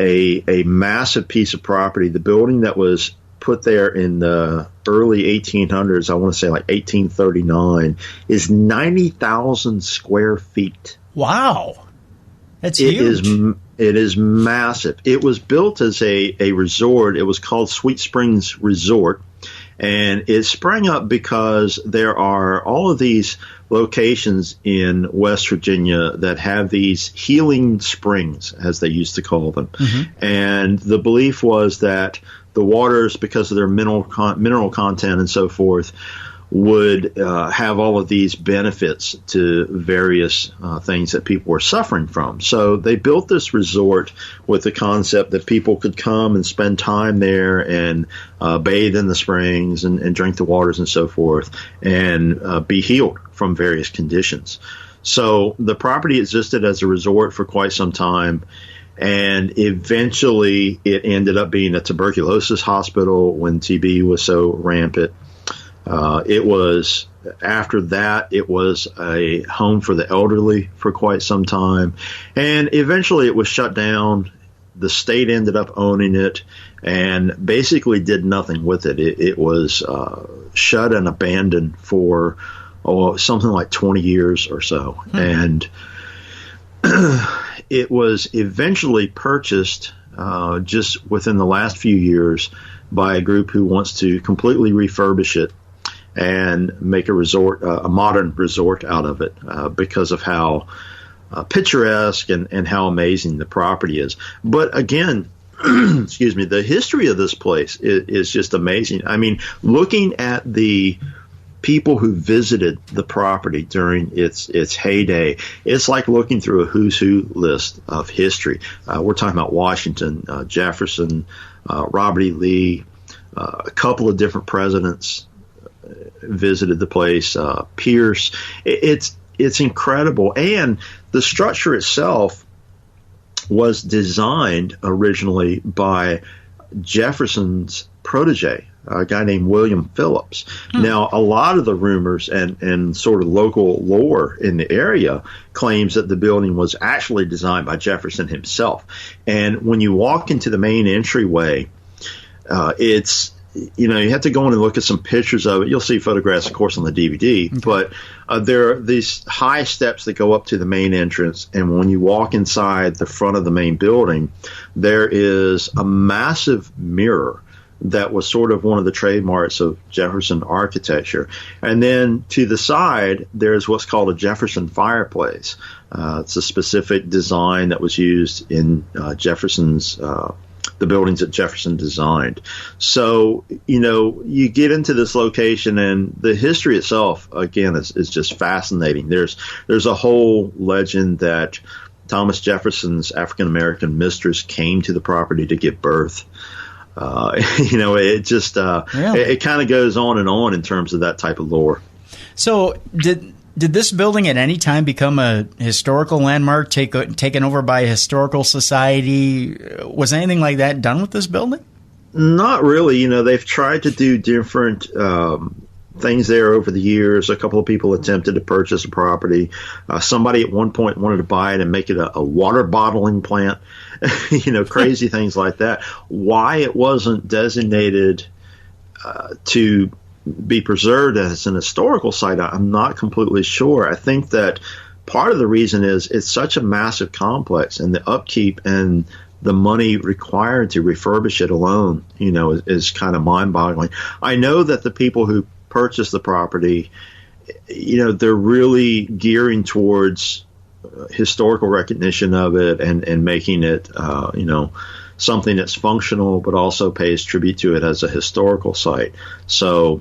a massive piece of property. The building that was put there in the early 1800s, I want to say like 1839, is 90,000 square feet. Wow. That's huge. It is massive. It was built as a resort. It was called Sweet Springs Resort, and it sprang up because there are all of these locations in West Virginia that have these healing springs, as they used to call them. And the belief was that the waters, because of their mineral content and so forth, would have all of these benefits to various things that people were suffering from. So they built this resort with the concept that people could come and spend time there and bathe in the springs and drink the waters and so forth, and be healed from various conditions. So the property existed as a resort for quite some time. And eventually it ended up being a tuberculosis hospital when TB was so rampant. After that, it was a home for the elderly for quite some time. And eventually it was shut down. The state ended up owning it and basically did nothing with it. It was shut and abandoned for something like 20 years or so. And it was eventually purchased just within the last few years by a group who wants to completely refurbish it and make a modern resort out of it because of how picturesque and how amazing the property is. But again, excuse me, the history of this place is just amazing. I mean, looking at the people who visited the property during its heyday, it's like looking through a who's who list of history. We're talking about Washington, Jefferson, Robert E. Lee, a couple of different presidents visited the place, Pierce. It's it's incredible. And the structure itself was designed originally by Jefferson's protege, a guy named William Phillips. Now, a lot of the rumors and sort of local lore in the area claims that the building was actually designed by Jefferson himself. And when you walk into the main entryway, it's, you have to go in and look at some pictures of it. You'll see photographs, of course, on the DVD, but there are these high steps that go up to the main entrance. And when you walk inside the front of the main building, there is a massive mirror that was sort of one of the trademarks of Jefferson architecture. And then to the side, there's what's called a Jefferson fireplace. It's a specific design that was used in Jefferson's the buildings that Jefferson designed. So, you get into this location, and the history itself, again, is just fascinating. There's a whole legend that Thomas Jefferson's African-American mistress came to the property to give birth. It just it kind of goes on in terms of that type of lore. So did this building at any time become a historical landmark, taken over by a historical society? Was anything like that done with this building? Not really. They've tried to do different things there over the years. A couple of people attempted to purchase a property. Somebody at one point wanted to buy it and make it a water bottling plant. Crazy things like that. Why it wasn't designated to be preserved as an historical site, I'm not completely sure. I think that part of the reason is it's such a massive complex, and the upkeep and the money required to refurbish it alone, is kind of mind-boggling. I know that the people who purchased the property, they're really gearing towards historical recognition of it and making it, something that's functional, but also pays tribute to it as a historical site. So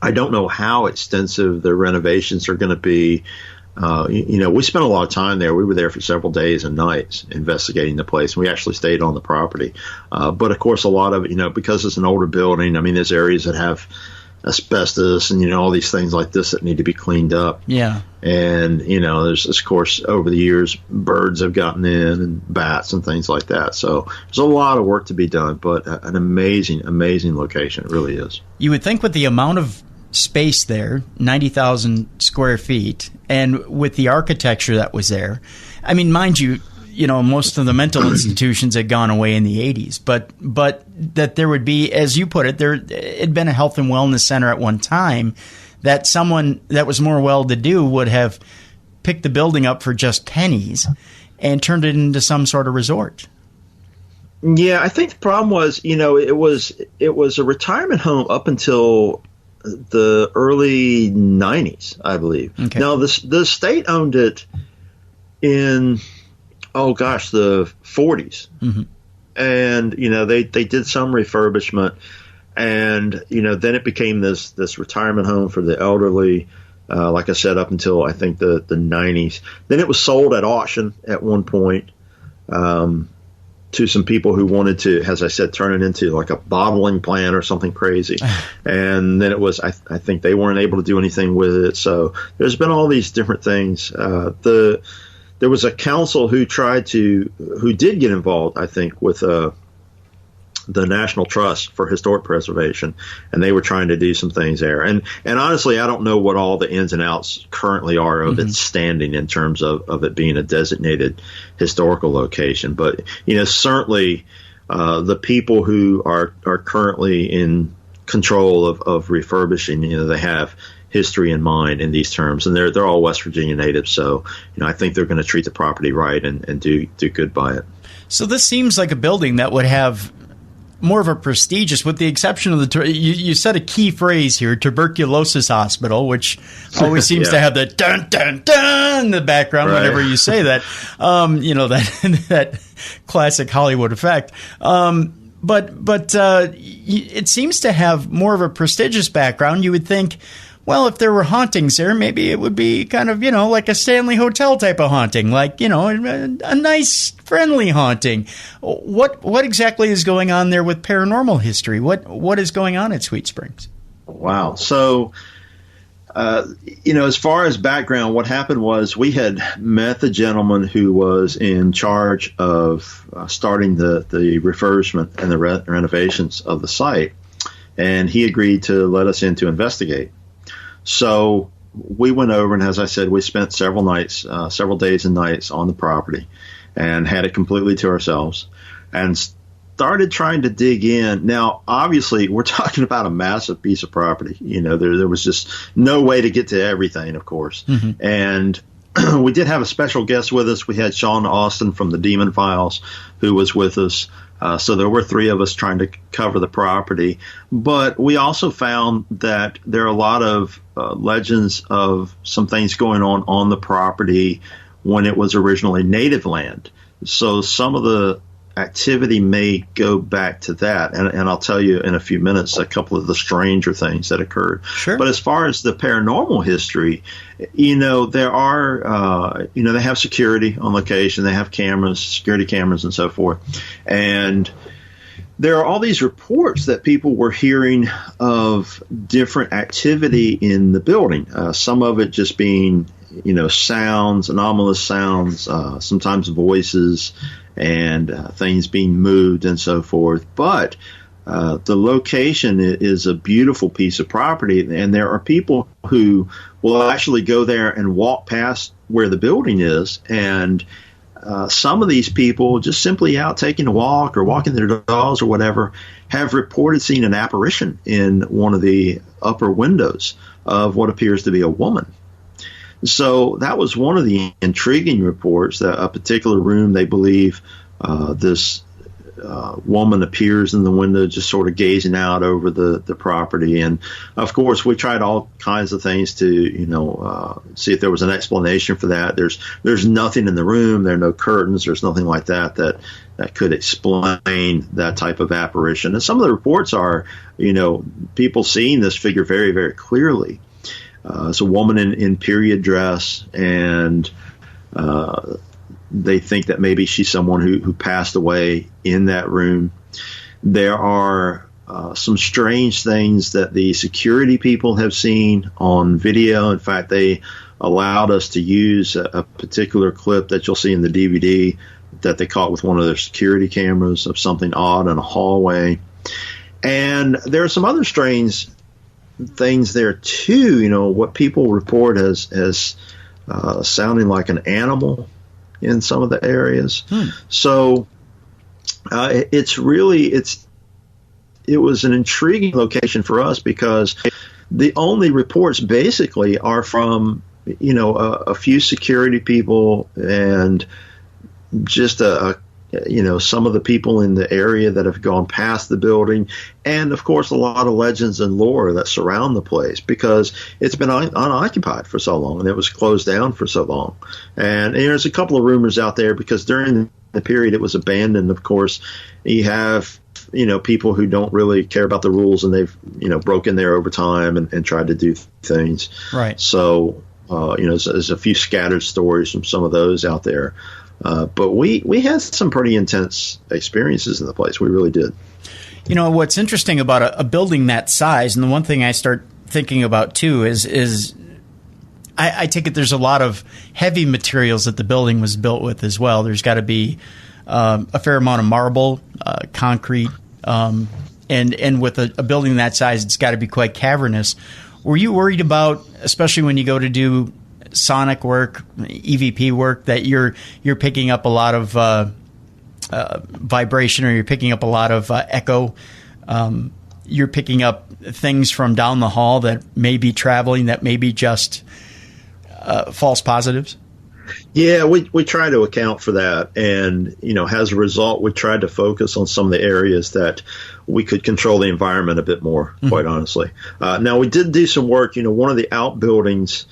I don't know how extensive the renovations are going to be. We spent a lot of time there. We were there for several days and nights investigating the place, and we actually stayed on the property. But of course, a lot of it, because it's an older building, there's areas that have asbestos and, all these things like this that need to be cleaned up. Yeah. And, there's, of course, over the years, birds have gotten in and bats and things like that. So there's a lot of work to be done, but an amazing, amazing location. It really is. You would think with the amount of space there, 90,000 square feet, and with the architecture that was there, mind you, most of the mental institutions had gone away in the 80s, but that there would be, as you put it, there had been a health and wellness center at one time, that someone that was more well-to-do would have picked the building up for just pennies and turned it into some sort of resort. Yeah, I think the problem was, it was a retirement home up until the early 90s, I believe. Okay. Now, the state owned it in, the 40s. Mm-hmm. And, they did some refurbishment. And, then it became this retirement home for the elderly, like I said, up until, I think, the 90s. Then it was sold at auction at one point to some people who wanted to, as I said, turn it into like a bottling plant or something crazy. And then it was, I think they weren't able to do anything with it. So there's been all these different things. There was a council who did get involved, I think, with the National Trust for Historic Preservation, and they were trying to do some things there. And honestly, I don't know what all the ins and outs currently are of its standing in terms of it being a designated historical location. But, certainly the people who are currently in control of refurbishing, they have history in mind in these terms, and they're all West Virginia natives. So, I think they're going to treat the property right and do good by it. So this seems like a building that would have more of a prestigious, with the exception of you said a key phrase here, tuberculosis hospital, which always seems to have the dun dun dun in the background whenever you say that. That classic Hollywood effect. But it seems to have more of a prestigious background. You would think, well, if there were hauntings there, maybe it would be kind of, like a Stanley Hotel type of haunting, like, a nice, friendly haunting. What exactly is going on there with paranormal history? What is going on at Sweet Springs? Wow. So As far as background, what happened was we had met the gentleman who was in charge of starting the refurbishment and the renovations of the site, and he agreed to let us in to investigate. So we went over, and as I said, we spent several days and nights on the property and had it completely to ourselves and started trying to dig in. Now, obviously, we're talking about a massive piece of property. There was just no way to get to everything, of course. Mm-hmm. And we did have a special guest with us. We had Sean Austin from the Demon Files who was with us. So there were three of us trying to cover the property. But we also found that there are a lot of legends of some things going on the property when it was originally native land. So some of the activity may go back to that. And I'll tell you in a few minutes a couple of the stranger things that occurred. Sure. But as far as the paranormal history, there are, they have security on location. They have cameras, security cameras and so forth. And there are all these reports that people were hearing of different activity in the building. Some of it just being, sounds, anomalous sounds, sometimes voices, and things being moved and so forth. But the location is a beautiful piece of property, and there are people who will actually go there and walk past where the building is, and some of these people, just simply out taking a walk or walking their dogs or whatever, have reported seeing an apparition in one of the upper windows of what appears to be a woman. So that was one of the intriguing reports, that a particular room, they believe this woman appears in the window just sort of gazing out over the property. And, of course, we tried all kinds of things to, see if there was an explanation for that. There's nothing in the room. There are no curtains. There's nothing like that could explain that type of apparition. And some of the reports are, people seeing this figure very, very clearly. It's a woman in period dress, and they think that maybe she's someone who passed away in that room. There are some strange things that the security people have seen on video. In fact, they allowed us to use a particular clip that you'll see in the DVD that they caught with one of their security cameras of something odd in a hallway. And there are some other strange things there too, what people report as sounding like an animal in some of the areas. So it was an intriguing location for us, because the only reports basically are from a few security people and just some of the people in the area that have gone past the building, and of course a lot of legends and lore that surround the place, because it's been unoccupied for so long and it was closed down for so long. And there's a couple of rumors out there, because during the period it was abandoned, of course, you have people who don't really care about the rules, and they've broken there over time and tried to do things. Right. So there's a few scattered stories from some of those out there. But we had some pretty intense experiences in the place. We really did. What's interesting about a building that size, and the one thing I start thinking about too is I take it there's a lot of heavy materials that the building was built with as well. There's got to be a fair amount of marble, concrete, and with a building that size, it's got to be quite cavernous. Were you worried about, especially when you go to do sonic work, EVP work, that you're picking up a lot of vibration, or you're picking up a lot of echo? You're picking up things from down the hall that may be traveling, that may be just false positives? Yeah, we try to account for that. And, as a result, we tried to focus on some of the areas that we could control the environment a bit more, quite honestly. Now, we did do some work. One of the outbuildings,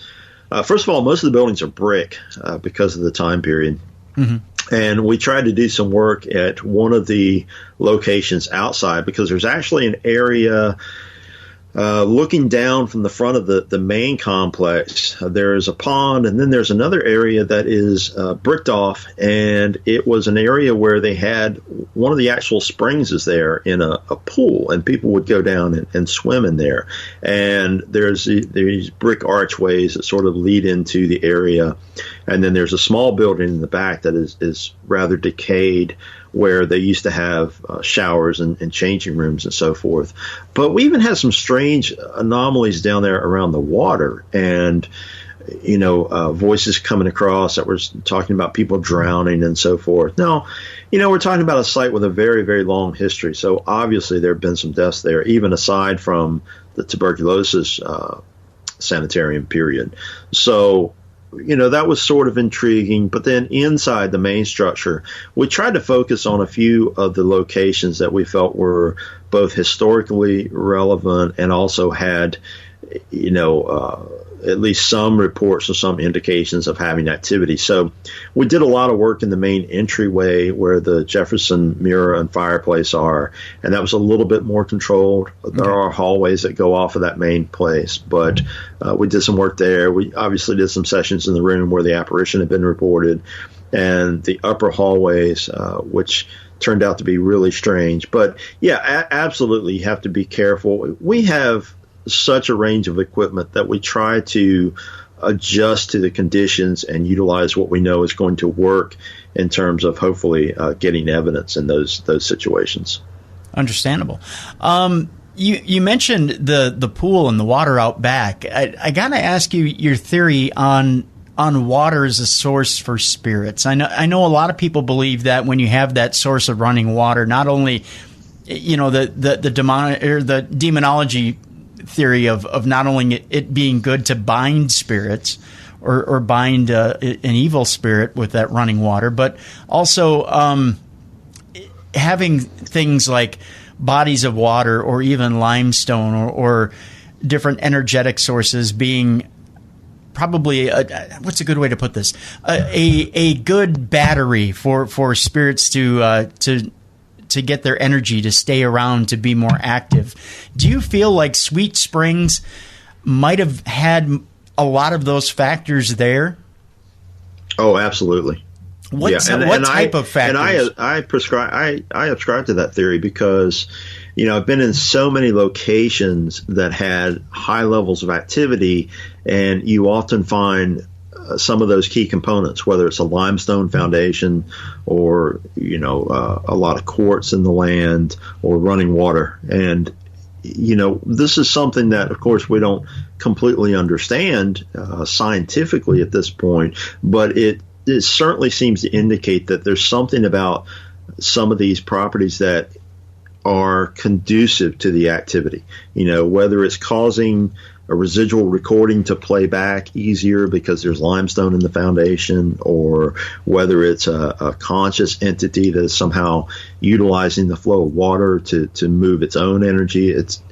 first of all, most of the buildings are brick because of the time period. Mm-hmm. And we tried to do some work at one of the locations outside, because there's actually an area looking down from the front of the main complex, there is a pond, and then there's another area that is bricked off, and it was an area where they had one of the actual springs is there in a pool, and people would go down and swim in there. And there's these brick archways that sort of lead into the area, and then there's a small building in the back that is rather decayed, where they used to have showers and changing rooms and so forth. But we even had some strange anomalies down there around the water, and voices coming across that were talking about people drowning and so forth. Now, we're talking about a site with a very, very long history, so obviously there have been some deaths there, even aside from the tuberculosis sanitarium period. So that was sort of intriguing. But then inside the main structure, we tried to focus on a few of the locations that we felt were both historically relevant and also had, at least some reports or some indications of having activity. So we did a lot of work in the main entryway where the Jefferson mirror and fireplace are, and that was a little bit more controlled. There are hallways that go off of that main place, but we did some work there. We obviously did some sessions in the room where the apparition had been reported, and the upper hallways, which turned out to be really strange. But yeah, absolutely, you have to be careful. We have such a range of equipment that we try to adjust to the conditions and utilize what we know is going to work in terms of hopefully getting evidence in those situations. Understandable. You mentioned the pool and the water out back. I got to ask you your theory on water as a source for spirits. I know a lot of people believe that when you have that source of running water, not only the demonology theory of not only it being good to bind spirits or bind an evil spirit with that running water, but also having things like bodies of water or even limestone or different energetic sources being probably what's a good way to put this? A good battery for spirits to get their energy to stay around, to be more active. Do you feel like Sweet Springs might have had a lot of those factors there? Oh, absolutely. What type of factors? And I subscribe to that theory because, I've been in so many locations that had high levels of activity, and you often find some of those key components, whether it's a limestone foundation or, a lot of quartz in the land or running water. And, this is something that, of course, we don't completely understand scientifically at this point, but it certainly seems to indicate that there's something about some of these properties that are conducive to the activity, whether it's causing a residual recording to play back easier because there's limestone in the foundation, or whether it's a conscious entity that is somehow utilizing the flow of water to move its own energy. It's,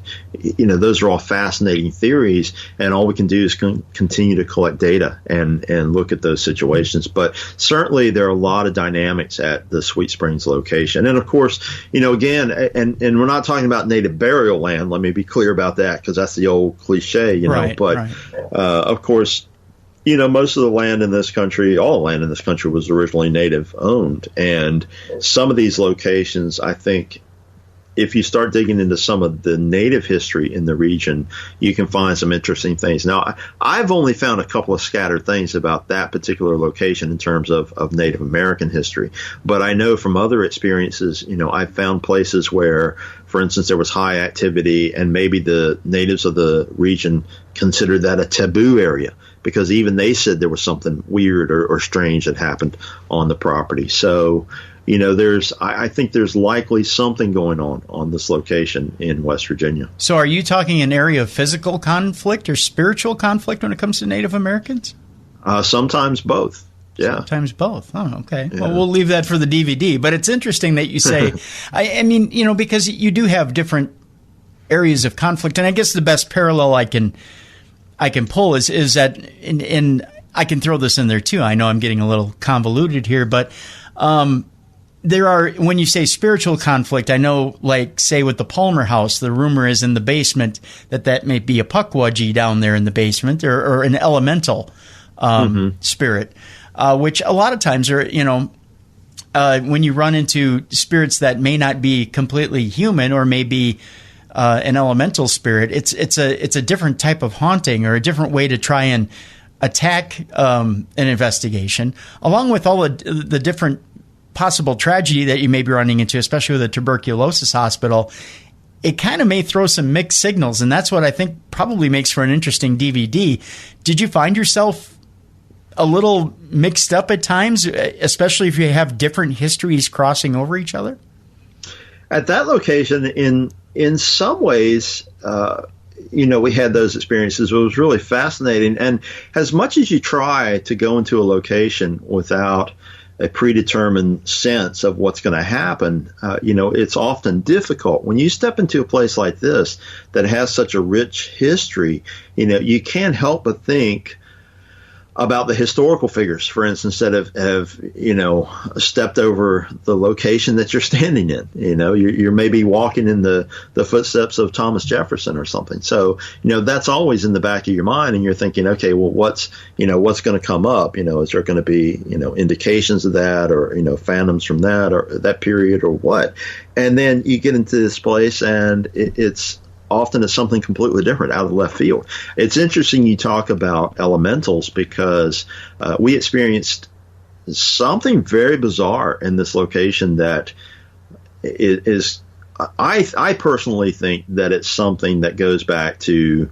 those are all fascinating theories, and all we can do is continue to collect data and look at those situations. But certainly there are a lot of dynamics at the Sweet Springs location. And of course, again, and we're not talking about native burial land. Let me be clear about that, because that's the old cliche, Right. Of course, most of the land in this country, all land in this country was originally native owned. And some of these locations, I think, if you start digging into some of the native history in the region, you can find some interesting things. Now, I've only found a couple of scattered things about that particular location in terms of Native American history. But I know from other experiences, I've found places where, for instance, there was high activity, and maybe the natives of the region considered that a taboo area, because even they said there was something weird or strange that happened on the property. So, I think there's likely something going on this location in West Virginia. So are you talking an area of physical conflict or spiritual conflict when it comes to Native Americans? Sometimes both. Yeah. Sometimes both. Oh, okay. Yeah. Well, we'll leave that for the DVD. But it's interesting that you say, I mean, because you do have different areas of conflict. And I guess the best parallel I can pull is that, in I can throw this in there too. I know I'm getting a little convoluted here, but there are, when you say spiritual conflict, I know, like, say with the Palmer house, the rumor is in the basement that may be a puckwudgie down there in the basement, or an elemental spirit, which a lot of times are, when you run into spirits that may not be completely human or may be an elemental spirit, it's a different type of haunting or a different way to try and attack an investigation, along with all the different possible tragedy that you may be running into, especially with a tuberculosis hospital. It kind of may throw some mixed signals, and that's what I think probably makes for an interesting DVD. Did you find yourself a little mixed up at times, especially if you have different histories crossing over each other? At that location, in some ways, we had those experiences. It was really fascinating. And as much as you try to go into a location without a predetermined sense of what's going to happen, it's often difficult. When you step into a place like this that has such a rich history, you can't help but think about the historical figures, for instance, that have stepped over the location that you're standing in. You're maybe walking in the footsteps of Thomas Jefferson or something. So, that's always in the back of your mind, and you're thinking, okay, well, what's going to come up? Is there going to be, indications of that, or, phantoms from that, or that period, or what? And then you get into this place, and it's something completely different, out of left field. It's interesting you talk about elementals, because we experienced something very bizarre in this location that is I personally think that it's something that goes back to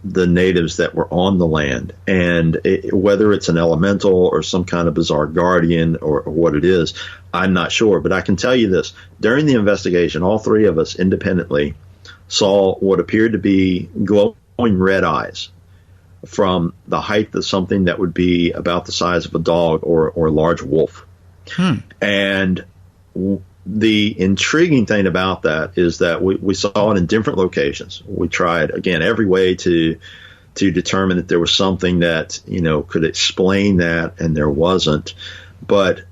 the natives that were on the land, and whether it's an elemental or some kind of bizarre guardian or what it is, I'm not sure. But I can tell you this: during the investigation, all three of us independently saw what appeared to be glowing red eyes from the height of something that would be about the size of a dog or a large wolf. And the intriguing thing about that is that we saw it in different locations. We tried, again, every way to determine that there was something that, could explain that, and there wasn't. But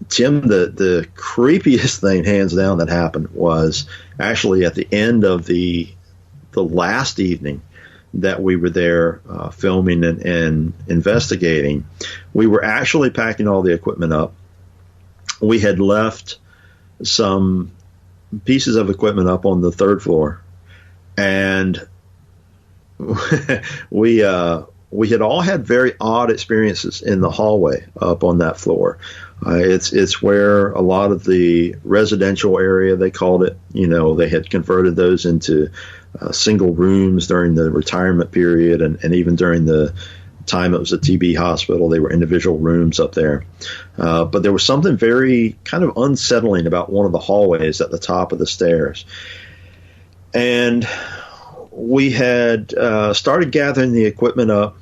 Tim, the creepiest thing, hands down, that happened was actually at the end of the last evening that we were there filming and investigating. We were actually packing all the equipment up. We had left some pieces of equipment up on the third floor, and we had all had very odd experiences in the hallway up on that floor. It's where a lot of the residential area, they called it, they had converted those into single rooms during the retirement period, and even during the time it was a TB hospital, they were individual rooms up there. But there was something very kind of unsettling about one of the hallways at the top of the stairs. And we had started gathering the equipment up.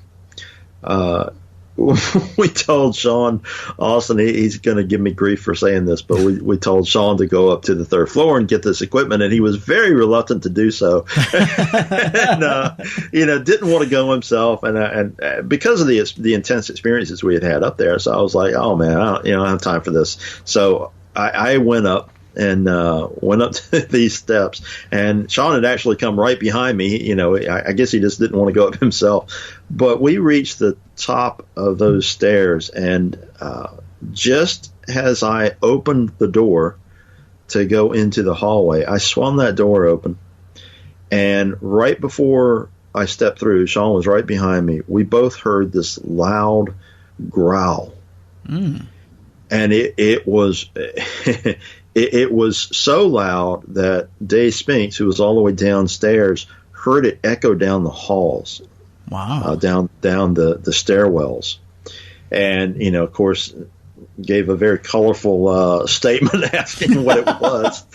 We told Sean Austin, he's going to give me grief for saying this, but we told Sean to go up to the third floor and get this equipment, and he was very reluctant to do so. And, didn't want to go himself, and because of the intense experiences we had up there. So I was like, oh man, I don't have time for this. So I went up and went up to these steps, and Sean had actually come right behind me. I guess he just didn't want to go up himself. But we reached the top of those stairs, and just as I opened the door to go into the hallway, I swung that door open, and right before I stepped through, Sean was right behind me. We both heard this loud growl, and it was it was so loud that Dave Spinks, who was all the way downstairs, heard it echo down the halls. Wow. Down the stairwells. And, of course, gave a very colorful statement asking what it was.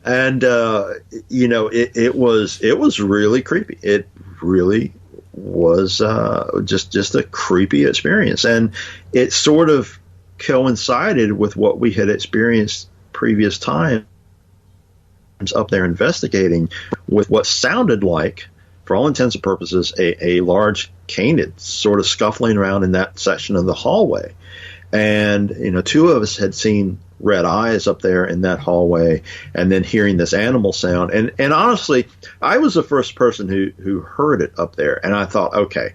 And, it was really creepy. It really was just a creepy experience. And it sort of coincided with what we had experienced previous times up there investigating, with what sounded like, for all intents and purposes, a large canid sort of scuffling around in that section of the hallway. And, two of us had seen red eyes up there in that hallway, and then hearing this animal sound. And honestly, I was the first person who heard it up there, and I thought, okay,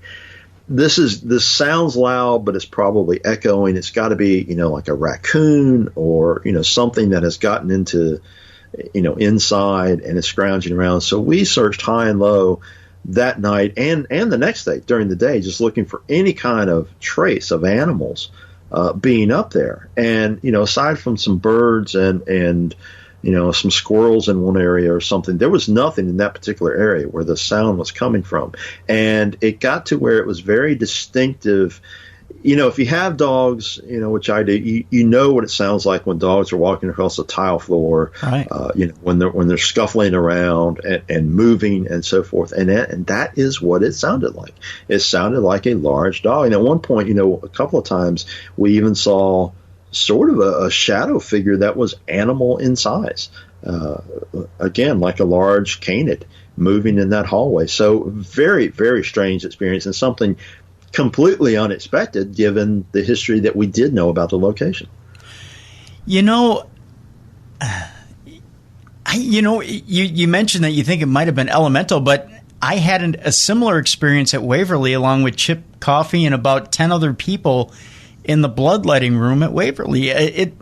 this sounds loud, but it's probably echoing. It's got to be, like a raccoon or, something that has gotten into, inside and is scrounging around. So we searched high and low that night and the next day during the day, just looking for any kind of trace of animals being up there. And, aside from some birds and some squirrels in one area or something, there was nothing in that particular area where the sound was coming from. And it got to where it was very distinctive. If you have dogs, which I do, you know what it sounds like when dogs are walking across a tile floor, right. When they're scuffling around and moving and so forth. And that is what it sounded like. It sounded like a large dog. And at one point, a couple of times we even saw sort of a shadow figure that was animal in size. Again, like a large canid moving in that hallway. So very, very strange experience, and something completely unexpected given the history that we did know about the location. You mentioned that you think it might have been elemental, but I had a similar experience at Waverly along with Chip Coffey and about 10 other people in the bloodletting room at Waverly. It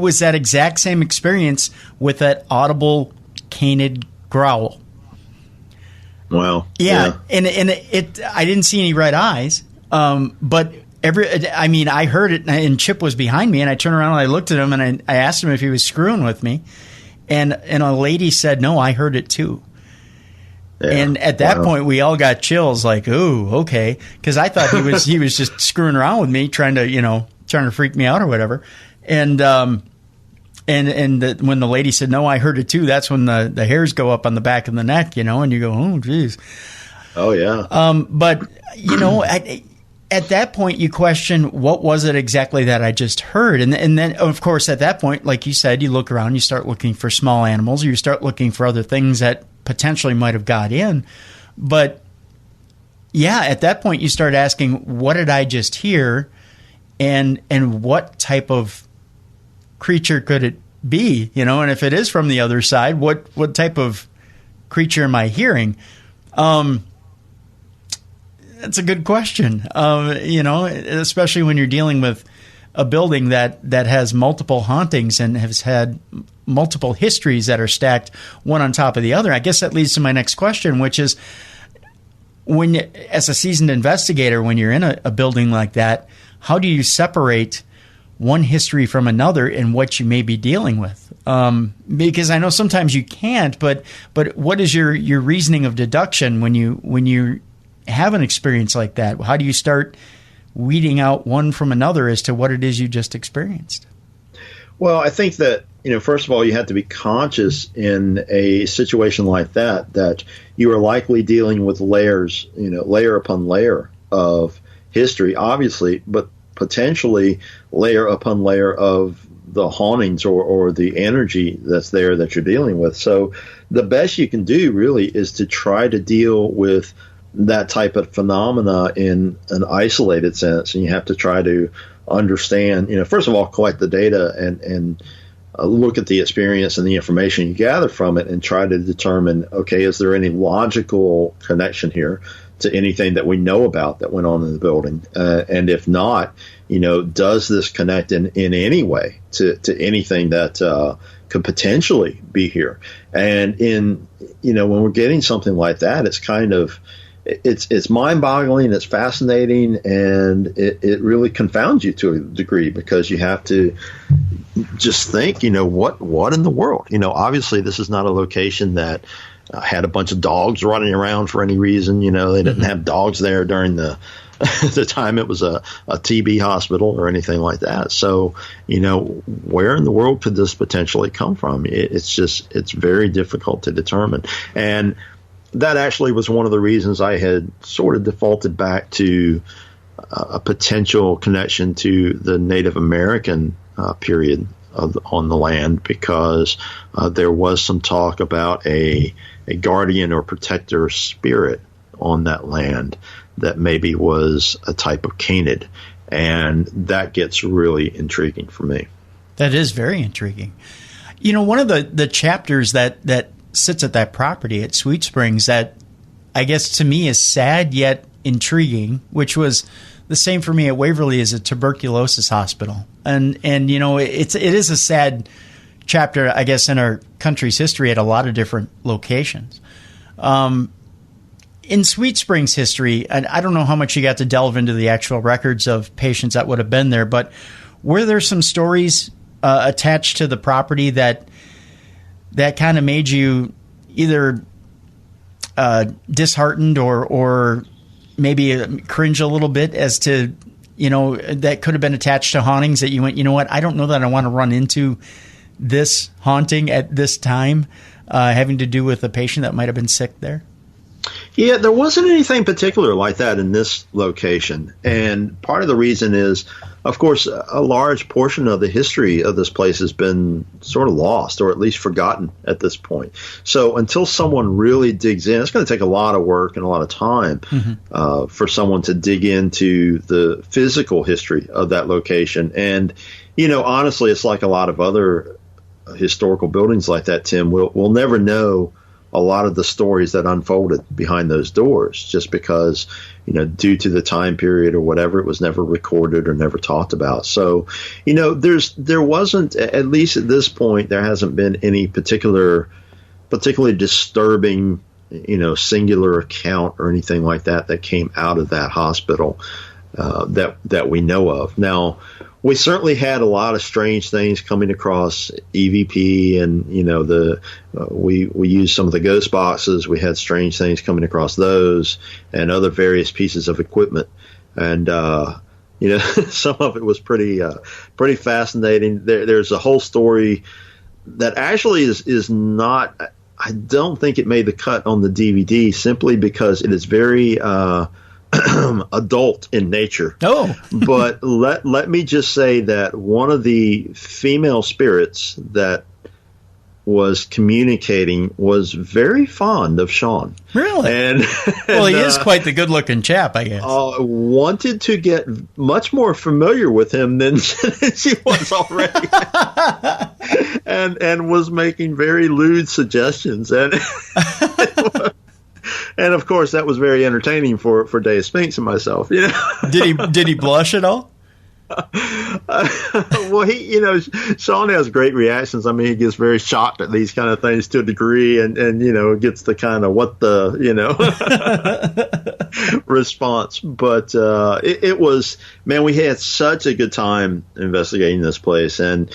was that exact same experience with that audible canid growl. Wow. Yeah. And I didn't see any red eyes. But I heard it, and Chip was behind me, and I turned around and I looked at him and I asked him if he was screwing with me. And a lady said, "No, I heard it too." Yeah, and at that point, we all got chills, like, "Ooh, okay," because I thought he was just screwing around with me, trying to freak me out or whatever. And when the lady said, "No, I heard it too," that's when the hairs go up on the back of the neck, and you go, "Oh, geez." Oh yeah. But at that point, you question, what was it exactly that I just heard? And then, of course, at that point, like you said, you look around, you start looking for small animals, or you start looking for other things that potentially might have got in. But yeah, at that point, you start asking, what did I just hear? And what type of creature could it be? And if it is from the other side, what type of creature am I hearing? That's a good question. Especially when you're dealing with a building that has multiple hauntings and has had multiple histories that are stacked one on top of the other. I guess that leads to my next question, which is, as a seasoned investigator, when you're in a building like that, how do you separate one history from another in what you may be dealing with? Because I know sometimes you can't, but what is your reasoning of deduction when you have an experience like that? How do you start weeding out one from another as to what it is you just experienced? Well, I think that, first of all, you have to be conscious in a situation like that you are likely dealing with layers, layer upon layer of history, obviously, but potentially layer upon layer of the hauntings or the energy that's there that you're dealing with. So the best you can do really is to try to deal with that type of phenomena in an isolated sense, and you have to try to understand, first of all, collect the data and look at the experience and the information you gather from it and try to determine, okay, is there any logical connection here to anything that we know about that went on in the building? And if not, does this connect in any way to anything that could potentially be here? And when we're getting something like that, it's kind of, it's mind-boggling, it's fascinating, and it really confounds you to a degree, because you have to just think, what in the world? Obviously this is not a location that had a bunch of dogs running around for any reason. They didn't have dogs there during the time it was a TB hospital or anything like that. So, where in the world could this potentially come from? It's very difficult to determine. And that actually was one of the reasons I had sort of defaulted back to a potential connection to the Native American period on the land, because there was some talk about a guardian or protector spirit on that land that maybe was a type of canid, and that gets really intriguing for me. That is very intriguing. You know, one of the chapters that sits at that property at Sweet Springs that I guess to me is sad yet intriguing, which was the same for me at Waverly, is a tuberculosis hospital. And you know, it is a sad chapter, I guess, in our country's history at a lot of different locations. In Sweet Springs history, and I don't know how much you got to delve into the actual records of patients that would have been there, but were there some stories attached to the property that kind of made you either disheartened or maybe cringe a little bit as to, you know, that could have been attached to hauntings that you went, you know what, I don't know that I want to run into this haunting at this time, having to do with a patient that might have been sick there? Yeah, there wasn't anything particular like that in this location. And part of the reason is, of course, a large portion of the history of this place has been sort of lost or at least forgotten at this point. So until someone really digs in, it's going to take a lot of work and a lot of time for someone to dig into the physical history of that location. And, you know, honestly, it's like a lot of other historical buildings like that, Tim. We'll never know a lot of the stories that unfolded behind those doors just because, you know, due to the time period or whatever, it was never recorded or never talked about. So, you know, there wasn't, at least at this point, there hasn't been any particularly disturbing, you know, singular account or anything like that came out of that hospital that we know of. Now, we certainly had a lot of strange things coming across EVP, and you know we used some of the ghost boxes. We had strange things coming across those and other various pieces of equipment, and you know some of it was pretty fascinating. There's a whole story that actually is not. I don't think it made the cut on the DVD simply because it is very adult in nature. Oh, but let me just say that one of the female spirits that was communicating was very fond of Sean. Really? And well, he is quite the good-looking chap, I guess. Wanted to get much more familiar with him than she was already, and was making very lewd suggestions and. And of course, that was very entertaining for Dave Spinks and myself. You know, did he blush at all? Well, Sean has great reactions. I mean, he gets very shocked at these kind of things to a degree, and you know, gets the kind of what the, you know, response. But it was, man, we had such a good time investigating this place, and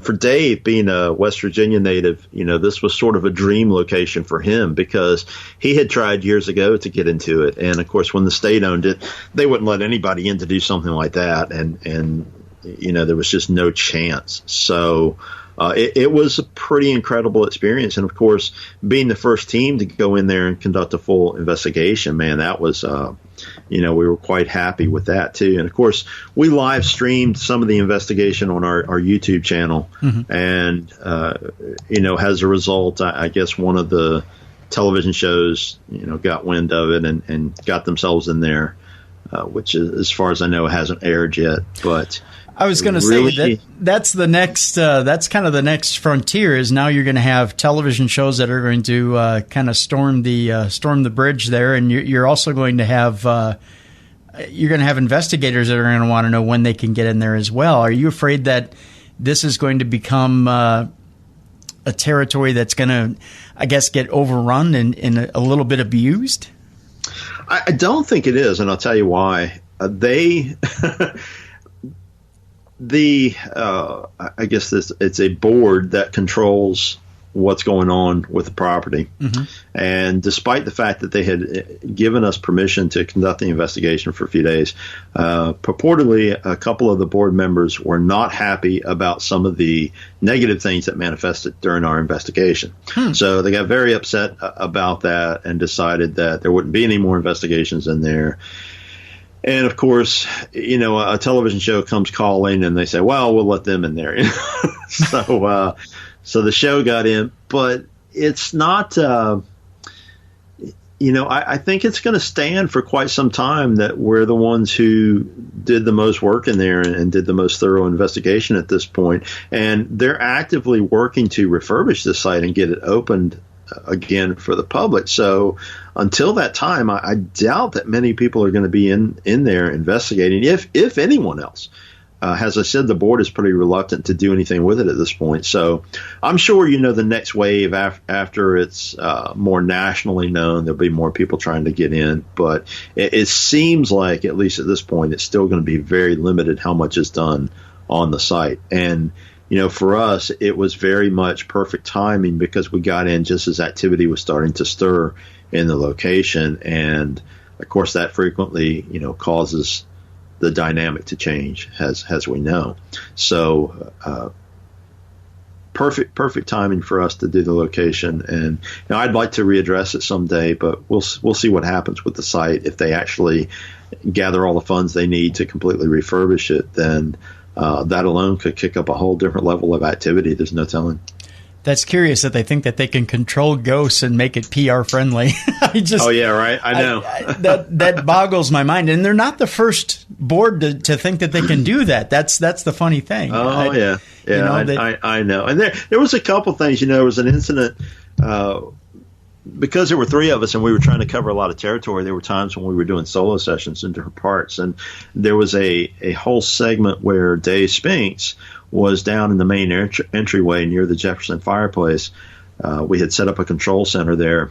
for Dave, being a West Virginia native, you know, this was sort of a dream location for him because he had tried years ago to get into it, and of course, when the state owned it, they wouldn't let anybody in to do something like that, and you know, there was just no chance. So it was a pretty incredible experience. And, of course, being the first team to go in there and conduct a full investigation, man, that was, you know, we were quite happy with that, too. And, of course, we live streamed some of the investigation on our YouTube channel. And, you know, as a result, I guess one of the television shows, you know, got wind of it and got themselves in there. Which, is, as far as I know, hasn't aired yet. But I was going to say that's the next. That's kind of the next frontier. Is now you're going to have television shows that are going to kind of storm the bridge there, and you're also going to have investigators that are going to want to know when they can get in there as well. Are you afraid that this is going to become a territory that's going to, I guess, get overrun and a little bit abused? I don't think it is, and I'll tell you why. I guess it's a board that controls what's going on with the property. And despite the fact that they had given us permission to conduct the investigation for a few days, purportedly a couple of the board members were not happy about some of the negative things that manifested during our investigation. So they got very upset about that and decided that there wouldn't be any more investigations in there. And, of course, you know, a television show comes calling and they say, well, we'll let them in there. So the show got in, but it's not I think it's going to stand for quite some time that we're the ones who did the most work in there and did the most thorough investigation at this point. And they're actively working to refurbish the site and get it opened again for the public. So until that time, I doubt that many people are going to be in there investigating, if anyone else. As I said, the board is pretty reluctant to do anything with it at this point. So I'm sure, the next wave after it's more nationally known, there'll be more people trying to get in. But it seems like, at least at this point, it's still going to be very limited how much is done on the site. And, for us, it was very much perfect timing because we got in just as activity was starting to stir in the location. And, of course, that frequently, causes the dynamic to change, as we know. So perfect timing for us to do the location. And I'd like to readdress it someday, but we'll see what happens with the site. If they actually gather all the funds they need to completely refurbish it, then that alone could kick up a whole different level of activity. There's no telling. That's curious that they think that they can control ghosts and make it PR friendly. Oh yeah, right. I know. That boggles my mind, and they're not the first board to think that they can do that. That's the funny thing. Oh yeah. I know. And there was a couple things. There was an incident because there were three of us and we were trying to cover a lot of territory. There were times when we were doing solo sessions in different parts, and there was a whole segment where Dave Spinks was down in the main entryway near the Jefferson fireplace. We had set up a control center there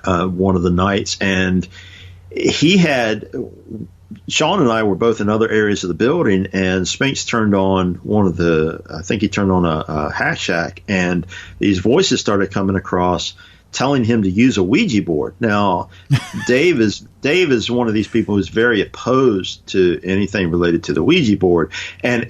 one of the nights, and Sean and I were both in other areas of the building, and Spinks turned on a hack shack, and these voices started coming across telling him to use a Ouija board. Now, Dave is one of these people who's very opposed to anything related to the Ouija board, and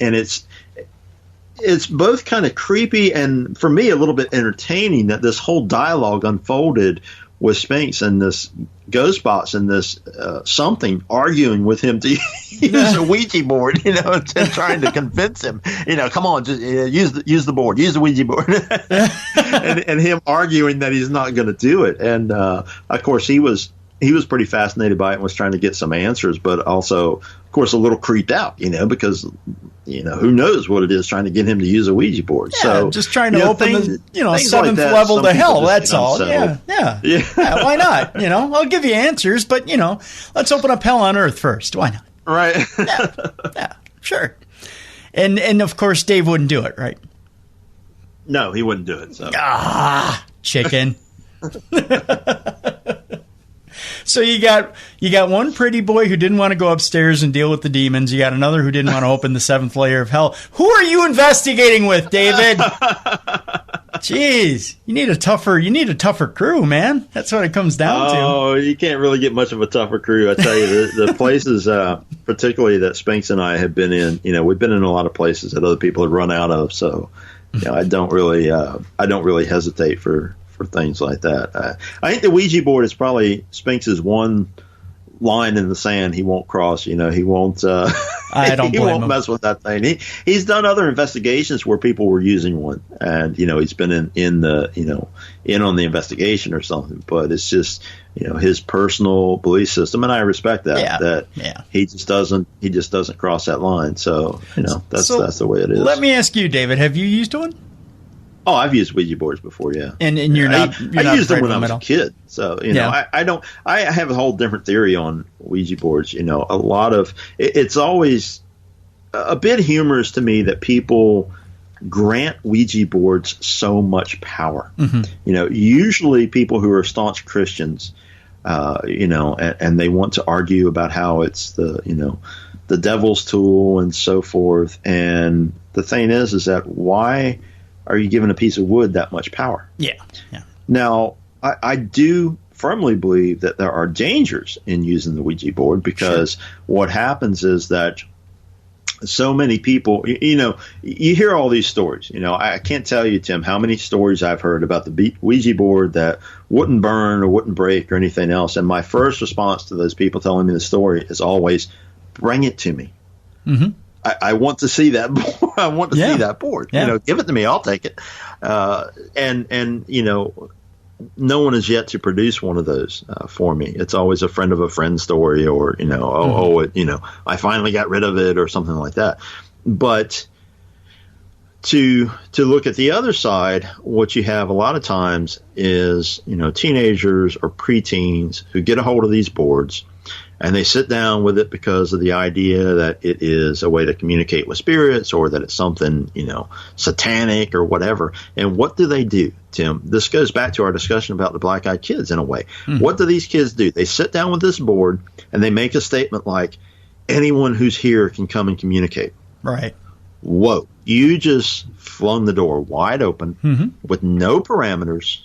it's both kind of creepy and, for me, a little bit entertaining that this whole dialogue unfolded with Spinks and this ghost box and this something arguing with him to use a Ouija board, and trying to convince him, come on, just use the board, use the Ouija board, and him arguing that he's not going to do it. And of course, he was pretty fascinated by it and was trying to get some answers, but also, of course, a little creeped out, because who knows what it is trying to get him to use a Ouija board. Yeah, so just trying to open the seventh level to hell. That's all. Yeah. Why not? I'll give you answers, but let's open up hell on earth first. Why not? Right. Yeah, sure. And of course, Dave wouldn't do it, right? No, he wouldn't do it. So. Chicken. So you got one pretty boy who didn't want to go upstairs and deal with the demons. You got another who didn't want to open the seventh layer of hell. Who are you investigating with, David? Jeez, you need a tougher crew, man. That's what it comes down to. Oh, you can't really get much of a tougher crew. I tell you, the places, particularly that Spinks and I have been in, we've been in a lot of places that other people have run out of. So, I don't really hesitate for things like that. I think the Ouija board is probably Spinks's one line in the sand he won't cross. He won't. I don't. He won't mess with that thing. He's done other investigations where people were using one, and he's been in on the investigation or something. But it's just his personal belief system, and I respect that. He just doesn't cross that line. So that's the way it is. Let me ask you, David, have you used one? Oh, I've used Ouija boards before, yeah. And you're not. I used them when I was a kid, so I don't. I have a whole different theory on Ouija boards. A lot of it's always a bit humorous to me that people grant Ouija boards so much power. Mm-hmm. Usually people who are staunch Christians, and they want to argue about how it's the devil's tool and so forth. And the thing is that why are you giving a piece of wood that much power? Yeah. Now, I do firmly believe that there are dangers in using the Ouija board because what happens is that so many people, you hear all these stories. I can't tell you, Tim, how many stories I've heard about the Ouija board that wouldn't burn or wouldn't break or anything else. And my first response to those people telling me the story is always, bring it to me. Mm-hmm. I want to see that board. I want to see that board. Yeah. Give it to me. I'll take it. And no one has yet to produce one of those for me. It's always a friend of a friend story, or I finally got rid of it, or something like that. But to look at the other side, what you have a lot of times is teenagers or preteens who get a hold of these boards, and they sit down with it because of the idea that it is a way to communicate with spirits, or that it's something, satanic or whatever. And what do, Tim? This goes back to our discussion about the black-eyed kids in a way. Mm-hmm. What do these kids do? They sit down with this board and they make a statement like, anyone who's here can come and communicate. Right. Whoa. You just flung the door wide open with no parameters,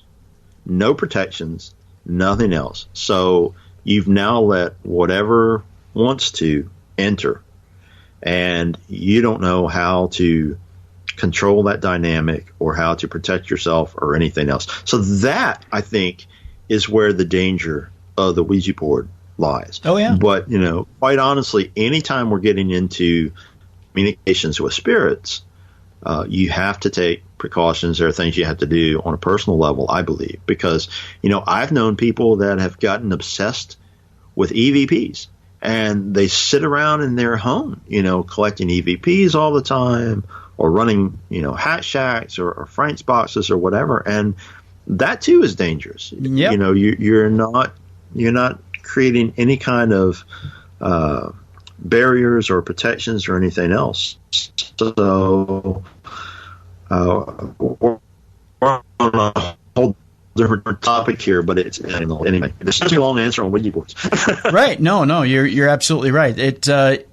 no protections, nothing else. So you've now let whatever wants to enter, and you don't know how to control that dynamic or how to protect yourself or anything else. So that, I think, is where the danger of the Ouija board lies. Oh, yeah. But, quite honestly, anytime we're getting into communications with spirits, you have to take precautions. There are things you have to do on a personal level, I believe, because, I've known people that have gotten obsessed with EVPs, and they sit around in their home, collecting EVPs all the time, or running, hat shacks or Frank's boxes or whatever. And that too is dangerous. Yep. You're not creating any kind of, barriers or protections or anything else. So we're on a whole different topic here, but it's anyway. There's such a long answer on Ouija boards. Right? No, you're absolutely right.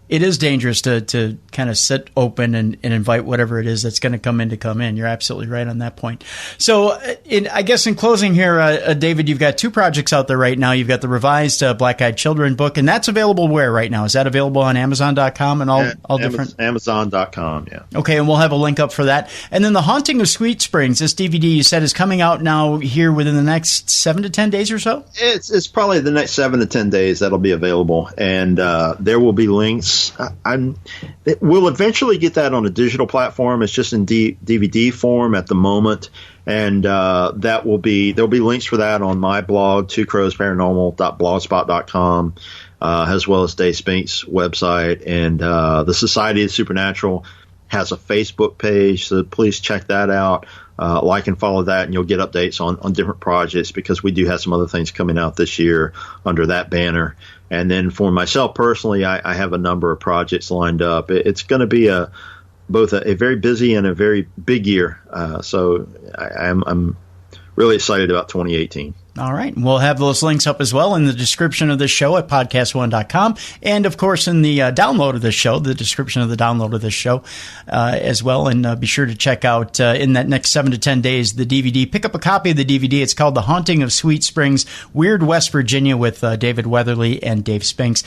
It is dangerous to kind of sit open and invite whatever it is that's going to come in. You're absolutely right on that point. So, I guess in closing here, David, you've got two projects out there right now. You've got the revised Black-Eyed Children book, and that's available where right now? Is that available on Amazon.com and all different? Amazon.com, yeah. Okay, and we'll have a link up for that. And then The Haunting of Sweet Springs, this DVD you said is coming out now here within the next 7 to 10 days or so? It's probably the next 7 to 10 days that'll be available, and there will be links. We'll eventually get that on a digital platform. It's just in DVD form at the moment, and there'll be links for that on my blog, twocrowsparanormal.blogspot.com, as well as Dave Spink's website, and the Society of Supernatural has a Facebook page, so please check that out. Like and follow that, and you'll get updates on different projects, because we do have some other things coming out this year under that banner. And then for myself personally, I have a number of projects lined up. It's going to be both a very busy and a very big year. So I'm really excited about 2018. All right. We'll have those links up as well in the description of this show at podcast1.com. And, of course, in the download of this show, the description of the download of this show as well. And be sure to check out in that next 7 to 10 days the DVD. Pick up a copy of the DVD. It's called The Haunting of Sweet Springs, Weird West Virginia, with David Weatherly and Dave Spinks.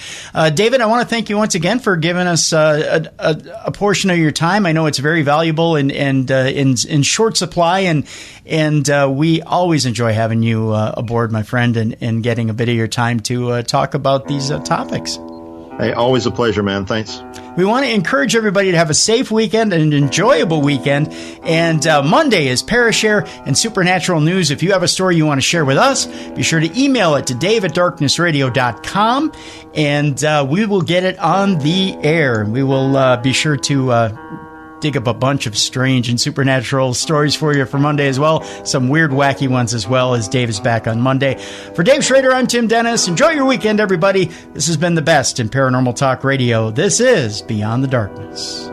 David, I want to thank you once again for giving us a portion of your time. I know it's very valuable and in short supply, and we always enjoy having you aboard, my friend, and getting a bit of your time to talk about these topics. Hey, always a pleasure, man. Thanks. We want to encourage everybody to have a safe weekend, an enjoyable weekend. And Monday is Parashare and Supernatural News. If you have a story you want to share with us, be sure to email it to dave@darknessradio.com, and we will get it on the air. We will be sure to dig up a bunch of strange and supernatural stories for you for Monday as well. Some weird, wacky ones as well, as Dave is back on Monday. For Dave Schrader, I'm Tim Dennis. Enjoy your weekend, everybody. This has been the best in paranormal talk radio. This is Beyond the Darkness.